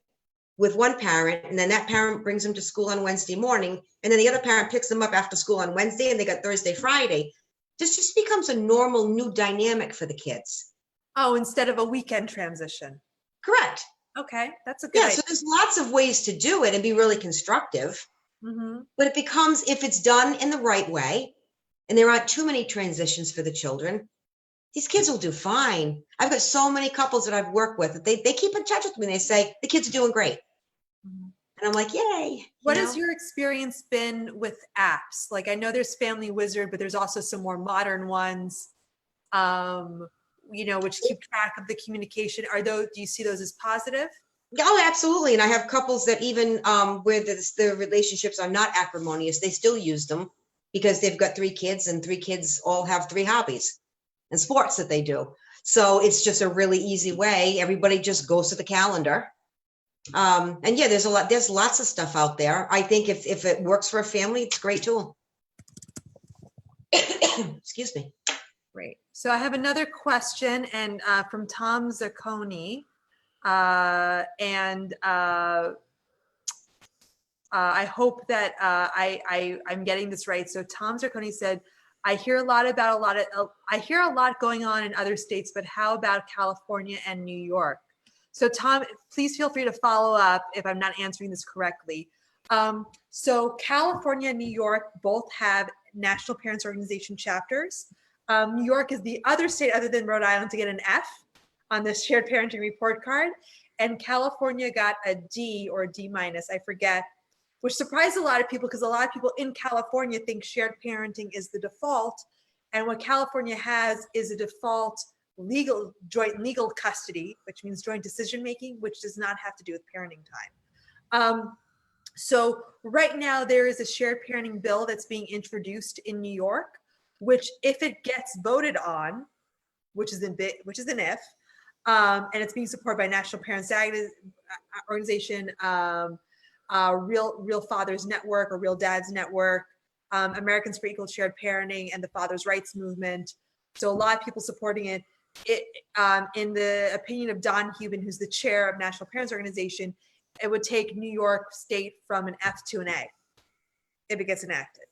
with one parent, and then that parent brings them to school on Wednesday morning, and then the other parent picks them up after school on Wednesday, and they got Thursday, Friday. This just becomes a normal new dynamic for the kids. Oh, instead of a weekend transition. Correct. Okay, that's a good idea. So there's lots of ways to do it and be really constructive. But it becomes, if it's done in the right way, and there aren't too many transitions for the children, these kids will do fine. I've got so many couples that I've worked with that they keep in touch with me and they say, the kids are doing great. And I'm like, yay. What has your experience been with apps? Like, I know there's Family Wizard, but there's also some more modern ones, you know, which keep track of the communication. Do you see those as positive? Oh, absolutely. And I have couples that even where the relationships are not acrimonious, they still use them because they've got 3 kids, and 3 kids all have 3 hobbies and sports that they do. So it's just a really easy way. Everybody just goes to the calendar. And yeah, there's lots of stuff out there. I think if it works for a family, it's a great tool. Excuse me. Great. So I have another question, and from Tom Zacconi. I hope that I'm getting this right. So Tom Zacconi said, I hear a lot going on in other states, but how about California and New York? So Tom, please feel free to follow up if I'm not answering this correctly. So California and New York both have National Parents Organization chapters. New York is the other state other than Rhode Island to get an F on the shared parenting report card. And California got a D or a D minus, I forget, which surprised a lot of people because a lot of people in California think shared parenting is the default. And what California has is a default joint legal custody, which means joint decision-making, which does not have to do with parenting time. So right now there is a shared parenting bill that's being introduced in New York, which if it gets voted on, which is an if, and it's being supported by National Parents Organization, Real Fathers Network or Real Dads Network, Americans for Equal Shared Parenting, and the Fathers' Rights Movement. So a lot of people supporting it. In the opinion of Don Hubin, who's the chair of National Parents Organization, it would take New York State from an F to an A if it gets enacted.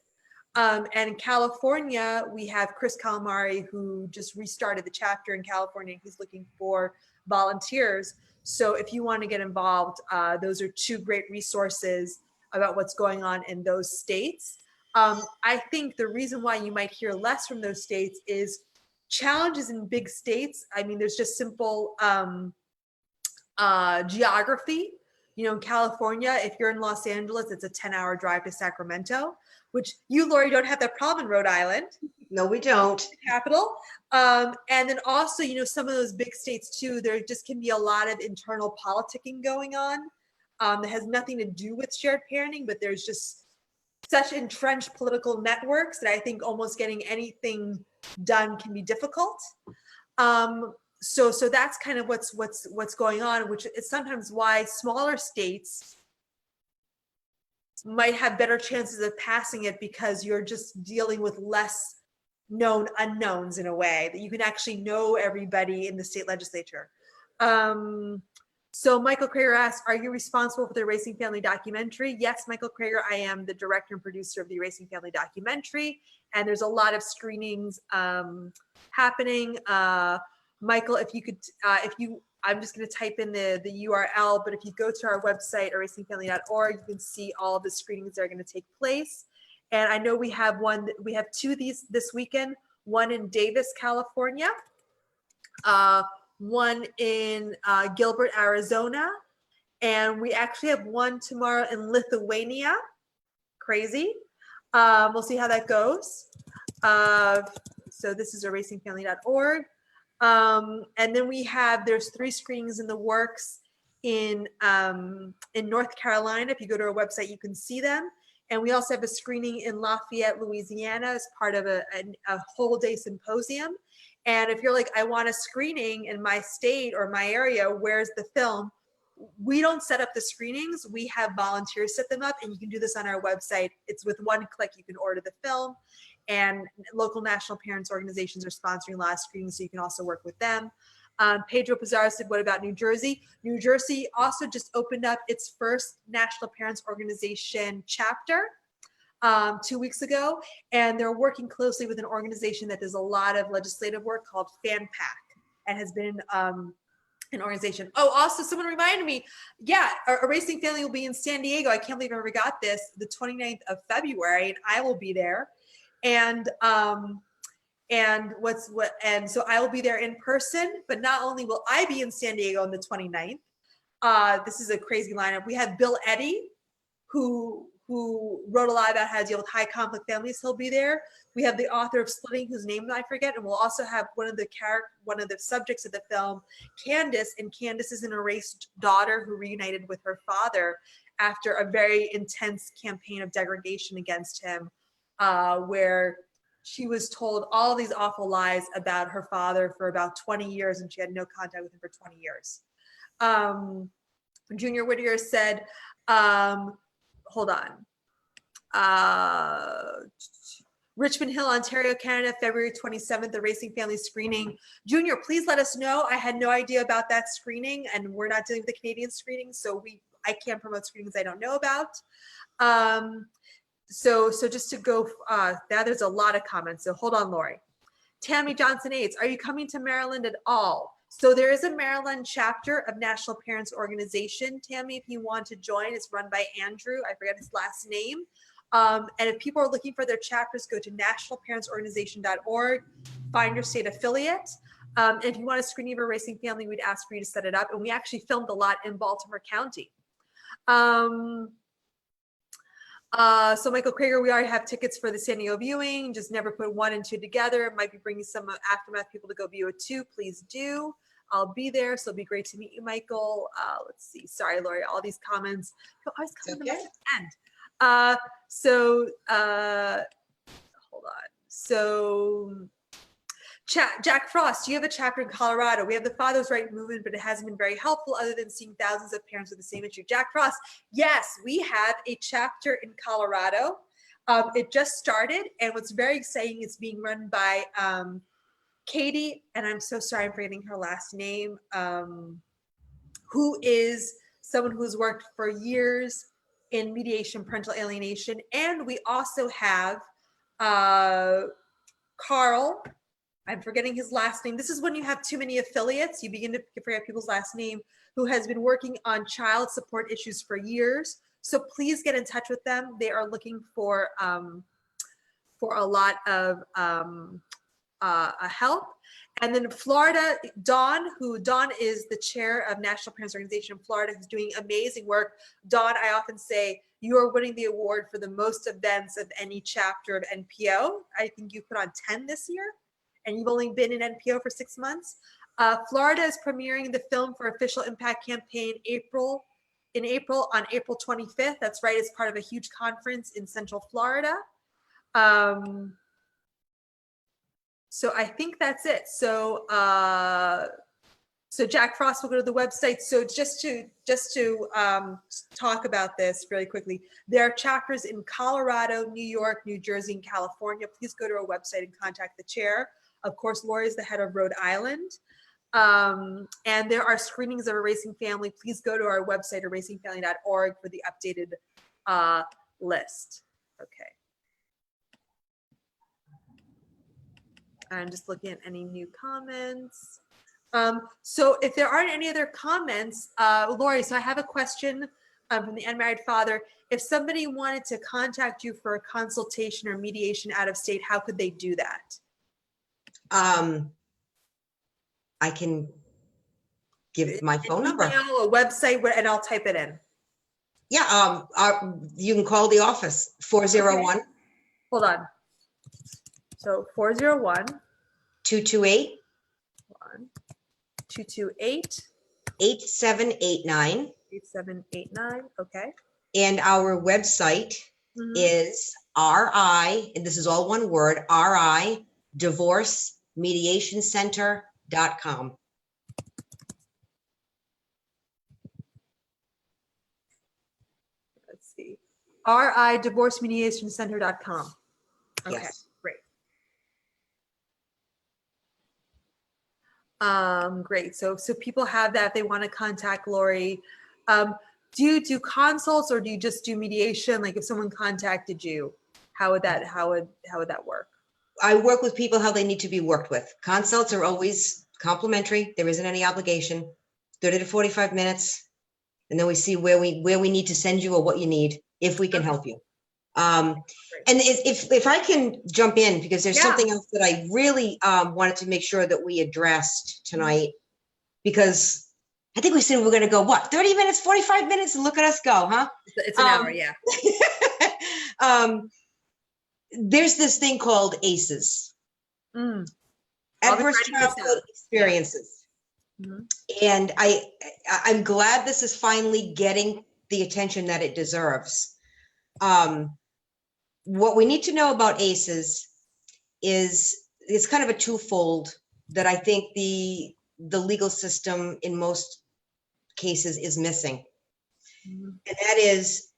And in California, we have Chris Calamari, who just restarted the chapter in California. He's looking for volunteers. So if you want to get involved, those are 2 great resources about what's going on in those states. I think the reason why you might hear less from those states is challenges in big states. I mean, there's just simple geography. You know, in California, if you're in Los Angeles, it's a 10-hour drive to Sacramento, which you, Lori, don't have that problem in Rhode Island. No, we don't. Capital. And then also, you know, some of those big states too, there just can be a lot of internal politicking going on that has nothing to do with shared parenting, but there's just such entrenched political networks that I think almost getting anything done can be difficult. So that's kind of what's going on, which is sometimes why smaller states might have better chances of passing it because you're just dealing with less known unknowns in a way that you can actually know everybody in the state legislature. So Michael Krager asks, are you responsible for the Erasing Family documentary? Yes, Michael Krager, I am the director and producer of the Erasing Family documentary, and there's a lot of screenings happening. Michael, if you could, I'm just going to type in the URL, but if you go to our website, erasingfamily.org, you can see all of the screenings that are going to take place. And I know we have two of these this weekend, one in Davis, California, one in Gilbert, Arizona, and we actually have one tomorrow in Lithuania. Crazy. We'll see how that goes. So this is erasingfamily.org. And then there's 3 screenings in the works in North Carolina. If you go to our website, you can see them. And we also have a screening in Lafayette, Louisiana as part of a whole day symposium. And if you're like, I want a screening in my state or my area, where's the film? We don't set up the screenings. We have volunteers set them up, and you can do this on our website. It's with one click, you can order the film, and local national parents organizations are sponsoring a lot of screenings, so you can also work with them. Pedro Pizarro said, what about New Jersey? New Jersey also just opened up its first National Parents Organization chapter 2 weeks ago, and they're working closely with an organization that does a lot of legislative work called FanPAC, and has been an organization. Oh, also someone reminded me, yeah, Erasing Family will be in San Diego. I can't believe I forgot this, the 29th of February, and I will be there. And so I will be there in person, but not only will I be in San Diego on the 29th, this is a crazy lineup. We have Bill Eddy, who wrote a lot about how to deal with high conflict families. He'll be there. We have the author of Splitting, whose name I forget, and we'll also have one of the subjects of the film, Candace, and Candace is an erased daughter who reunited with her father after a very intense campaign of degradation against him, where she was told all these awful lies about her father for about 20 years, and she had no contact with him for 20 years. Junior Whittier said, hold on. Richmond Hill, Ontario, Canada, February 27th, the Erasing Family screening. Junior, please let us know. I had no idea about that screening, and we're not dealing with the Canadian screening, so I can't promote screenings I don't know about. So just to go, now there's a lot of comments, so hold on, Lori. Tammy Johnson Aids, are you coming to Maryland at all? So there is a Maryland chapter of National Parents Organization. Tammy, if you want to join, it's run by Andrew. I forget his last name. And if people are looking for their chapters, go to nationalparentsorganization.org, find your state affiliate. And if you want a screening of Erasing Family, we'd ask for you to set it up. And we actually filmed a lot in Baltimore County. So Michael Krager, we already have tickets for the San Diego viewing. Just never put 1 and 2 together. Might be bringing some Aftermath people to go view it too. Please do. I'll be there, so it'll be great to meet you, Michael. Let's see. Sorry, Lori, all these comments. You always come to the end. Hold on. So Jack Frost, do you have a chapter in Colorado? We have the Father's Right movement, but it hasn't been very helpful other than seeing thousands of parents with the same issue. Jack Frost, yes, we have a chapter in Colorado. It just started, and what's very exciting is being run by Katie, and I'm so sorry I'm forgetting her last name, who is someone who's worked for years in mediation, parental alienation. And we also have Carl, I'm forgetting his last name. This is when you have too many affiliates, you begin to forget people's last name, who has been working on child support issues for years. So please get in touch with them. They are looking for a lot of help. And then Florida, Dawn is the chair of National Parents Organization in Florida, who's doing amazing work. Dawn, I often say, you are winning the award for the most events of any chapter of NPO. I think you put on 10 this year, and you've only been in NPO for 6 months. Florida is premiering the film for Official Impact Campaign on April 25th. That's right, it's part of a huge conference in Central Florida. So I think that's it. So So Jack Frost will go to the website. So just to talk about this really quickly, there are chapters in Colorado, New York, New Jersey, and California. Please go to our website and contact the chair. Of course, Lori is the head of Rhode Island. And there are screenings of Erasing Family. Please go to our website, erasingfamily.org, for the updated list. Okay. I'm just looking at any new comments. So if there aren't any other comments, Lori, so I have a question from the unmarried father. If somebody wanted to contact you for a consultation or mediation out of state, how could they do that? I can give my phone number. Email, a website, and I'll type it in. Yeah, you can call the office, 401. Okay. Hold on. So 401 228 228 8789. 8789. Okay. And our website is RI, and this is all one word, RI divorcemediationcenter.com. Let's see. RI divorcemediationcenter.com. Okay, Yes. great. Great. So people have that if they want to contact Lori. Do you do consults or do you just do mediation? Like if someone contacted you, how would that work? I work with people how they need to be worked with. Consults are always complimentary. There isn't any obligation. 30 to 45 minutes. And then we see where we need to send you or what you need, if we can help you. And if I can jump in, because there's something else that I really wanted to make sure that we addressed tonight, because I think we said we were going to go, what, 30 minutes, 45 minutes, and look at us go, huh? It's an hour, yeah. There's this thing called ACEs. Adverse Childhood Experiences. And I'm glad this is finally getting the attention that it deserves. What we need to know about ACEs is it's kind of a twofold that I think the legal system in most cases is missing. And that is,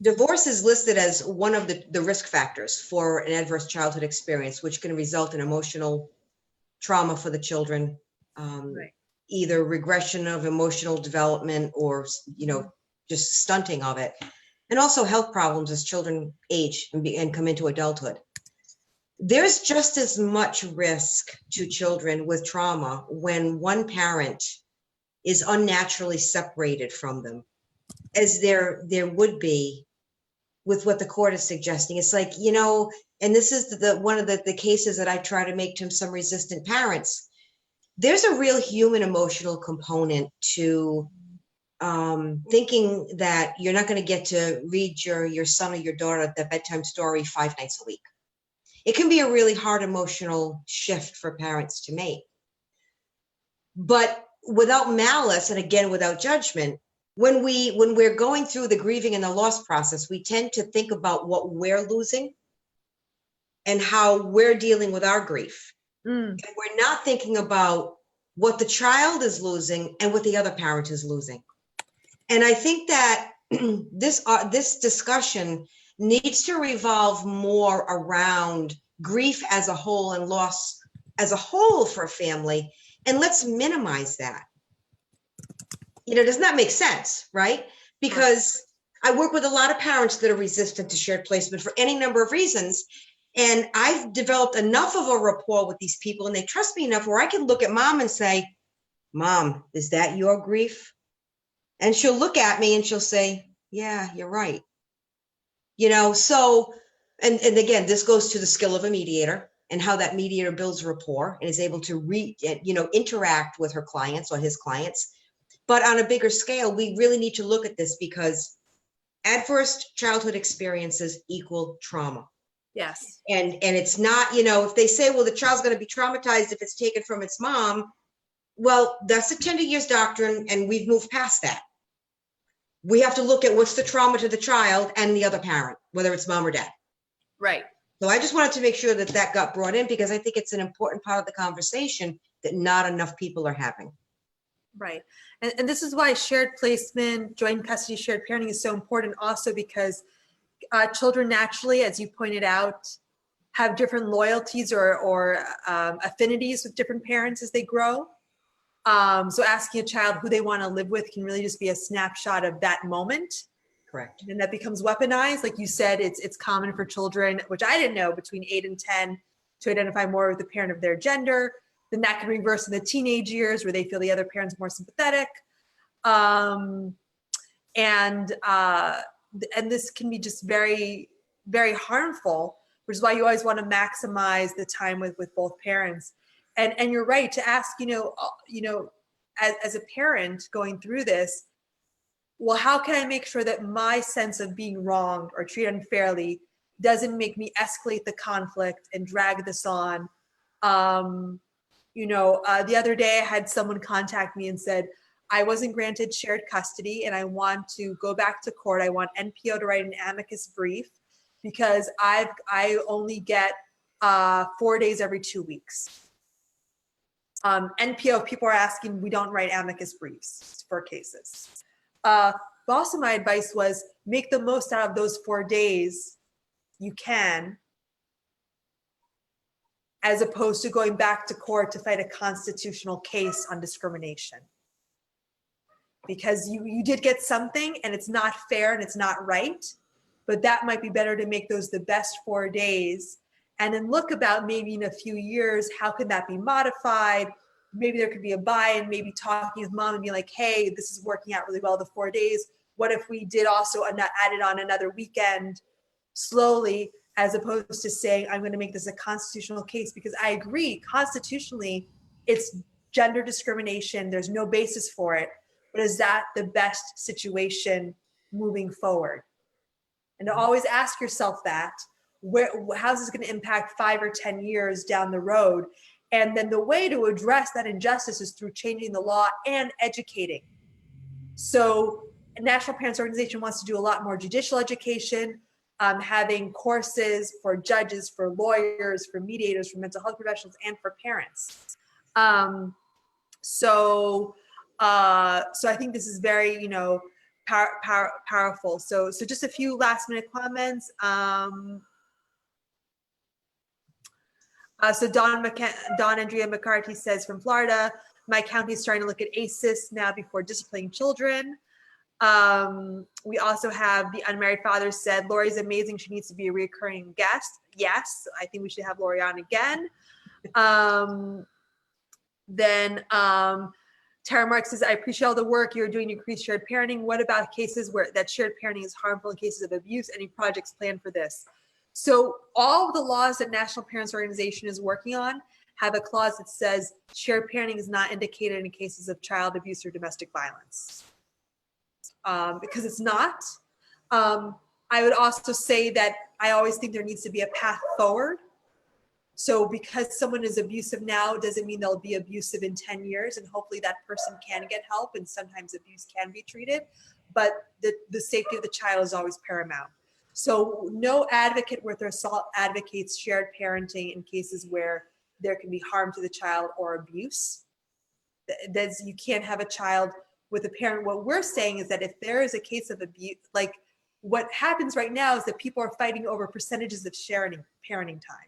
divorce is listed as one of the risk factors for an adverse childhood experience, which can result in emotional trauma for the children, either regression of emotional development or, just stunting of it. And also health problems as children age and come into adulthood. There's just as much risk to children with trauma when one parent is unnaturally separated from them as there would be with what the court is suggesting. It's like, and this is one of the cases that I try to make to some resistant parents. There's a real human emotional component to thinking that you're not going to get to read your son or your daughter the bedtime story 5 nights a week. It can be a really hard emotional shift for parents to make. But without malice, and again, without judgment, when we're going through the grieving and the loss process, we tend to think about what we're losing and how we're dealing with our grief. And we're not thinking about what the child is losing and what the other parent is losing. And I think that this discussion needs to revolve more around grief as a whole and loss as a whole for a family. And let's minimize that. Does not make sense, right? Because I work with a lot of parents that are resistant to shared placement for any number of reasons. And I've developed enough of a rapport with these people, and they trust me enough where I can look at mom and say, Mom, is that your grief? And she'll look at me and she'll say, yeah, you're right. So, and again, this goes to the skill of a mediator and how that mediator builds rapport and is able to interact with her clients or his clients. But on a bigger scale, we really need to look at this because adverse childhood experiences equal trauma. Yes. And it's not, if they say, well, the child's going to be traumatized if it's taken from its mom, well, that's a tender years doctrine, and we've moved past that. We have to look at what's the trauma to the child and the other parent, whether it's mom or dad. Right. So I just wanted to make sure that got brought in because I think it's an important part of the conversation that not enough people are having. Right. And this is why shared placement, joint custody, shared parenting is so important also, because children naturally, as you pointed out, have different loyalties or affinities with different parents as they grow. So asking a child who they want to live with can really just be a snapshot of that moment. Correct. And that becomes weaponized. Like you said, it's common for children, which I didn't know, between 8 and 10 to identify more with the parent of their gender. Then that can reverse in the teenage years where they feel the other parent's more sympathetic. And this can be just very, very harmful, which is why you always want to maximize the time with both parents. And you're right to ask, as a parent going through this, well, how can I make sure that my sense of being wronged or treated unfairly doesn't make me escalate the conflict and drag this on? The other day I had someone contact me and said, I wasn't granted shared custody and I want to go back to court. I want NPO to write an amicus brief because I only get 4 days every 2 weeks. NPO, people are asking, we don't write amicus briefs for cases. Also my advice was make the most out of those 4 days you can, as opposed to going back to court to fight a constitutional case on discrimination. Because you did get something and it's not fair and it's not right, but that might be better to make those the best 4 days and then look about maybe in a few years, how could that be modified? Maybe there could be a buy-in, maybe talking with mom and be like, hey, this is working out really well, the 4 days. What if we did also added on another weekend slowly, as opposed to saying, I'm going to make this a constitutional case? Because I agree, constitutionally, it's gender discrimination. There's no basis for it. But is that the best situation moving forward? And to always ask yourself that, how's this going to impact 5 or 10 years down the road? And then the way to address that injustice is through changing the law and educating. So National Parents Organization wants to do a lot more judicial education, having courses for judges, for lawyers, for mediators, for mental health professionals, and for parents. So I think this is very, powerful. So just a few last minute comments. So Don Andrea McCarthy says from Florida, my county is starting to look at ACEs now before disciplining children. We also have the unmarried father said, Lori's amazing. She needs to be a recurring guest. Yes, I think we should have Lori on again. Then Tara Mark says, I appreciate all the work you're doing to increase shared parenting. What about cases where that shared parenting is harmful in cases of abuse? Any projects planned for this? So all of the laws that National Parents Organization is working on have a clause that says shared parenting is not indicated in cases of child abuse or domestic violence. Because it's not. I would also say that I always think there needs to be a path forward. So because someone is abusive now doesn't mean they'll be abusive in 10 years, and hopefully that person can get help, and sometimes abuse can be treated, but the safety of the child is always paramount. So no advocate worth their salt advocates shared parenting in cases where there can be harm to the child or abuse. You can't have a child with a parent. What we're saying is that if there is a case of abuse, like what happens right now is that people are fighting over percentages of sharing parenting time,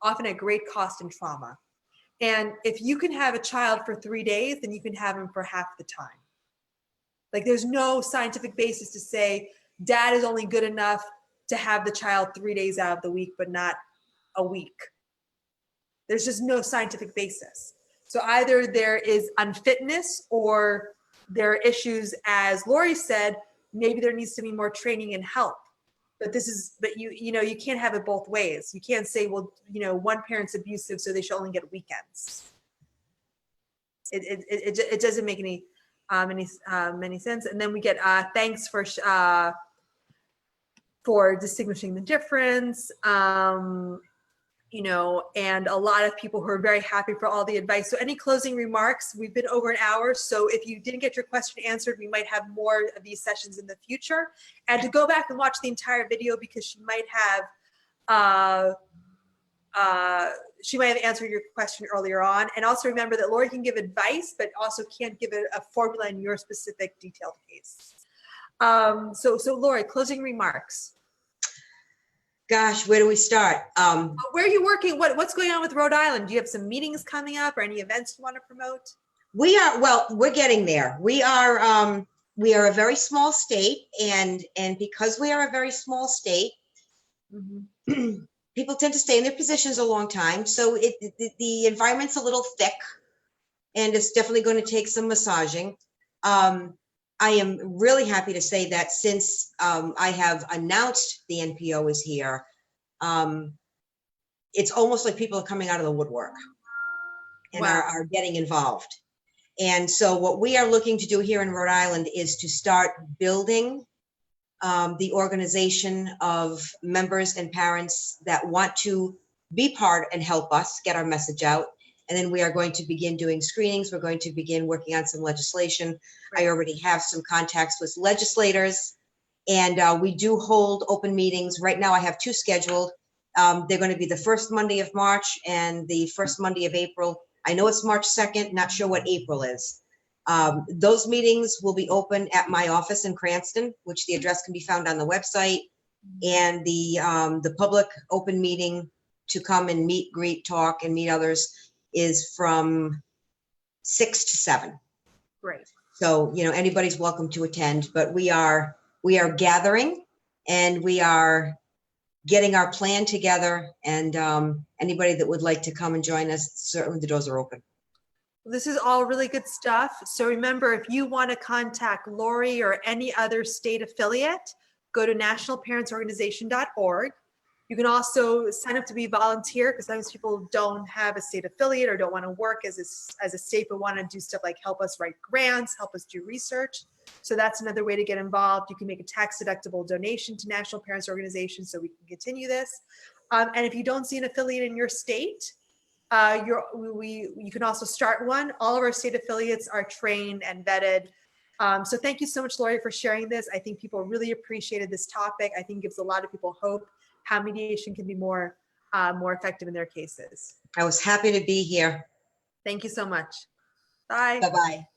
often at great cost and trauma. And if you can have a child for 3 days, then you can have him for half the time. Like there's no scientific basis to say dad is only good enough to have the child 3 days out of the week, but not a week. There's just no scientific basis. So either there is unfitness or there are issues, as Lori said, maybe there needs to be more training and help. But you can't have it both ways. You can't say, well, one parent's abusive, so they should only get weekends. It doesn't make any sense. And then we get thanks for distinguishing the difference. And a lot of people who are very happy for all the advice. So any closing remarks? We've been over an hour. So if you didn't get your question answered, we might have more of these sessions in the future. And to go back and watch the entire video, because she might have she might have answered your question earlier on. And also remember that Lori can give advice, but also can't give a formula in your specific detailed case. So Lori, closing remarks. Gosh, where do we start? Where are you working? What's going on with Rhode Island? Do you have some meetings coming up or any events you want to promote? We're getting there. We are a very small state, and because we are a very small state, people tend to stay in their positions a long time. So the environment's a little thick, and it's definitely going to take some massaging. I am really happy to say that since I have announced the NPO is here, it's almost like people are coming out of the woodwork and are getting involved. And so what we are looking to do here in Rhode Island is to start building the organization of members and parents that want to be part and help us get our message out. And then we are going to begin doing screenings. We're going to begin working on some legislation. I already have some contacts with legislators, and we do hold open meetings. Right now I have 2 scheduled. They're going to be the first Monday of March and the first Monday of April. I know it's March 2nd, not sure what April is. Those meetings will be open at my office in Cranston, which the address can be found on the website, and the public open meeting to come and meet, greet, talk, and meet others is from 6 to 7. Great. So, anybody's welcome to attend, but we are gathering, and we are getting our plan together, and anybody that would like to come and join us, certainly the doors are open. This is all really good stuff. So remember, if you want to contact Lori or any other state affiliate, go to nationalparentsorganization.org. You can also sign up to be volunteer, because sometimes people don't have a state affiliate or don't want to work as a state, but want to do stuff like help us write grants, help us do research. So that's another way to get involved. You can make a tax-deductible donation to National Parents Organization so we can continue this. And if you don't see an affiliate in your state, you can also start one. All of our state affiliates are trained and vetted. So thank you so much, Lori, for sharing this. I think people really appreciated this topic. I think it gives a lot of people hope how mediation can be more effective in their cases. I was happy to be here. Thank you so much. Bye. Bye-bye.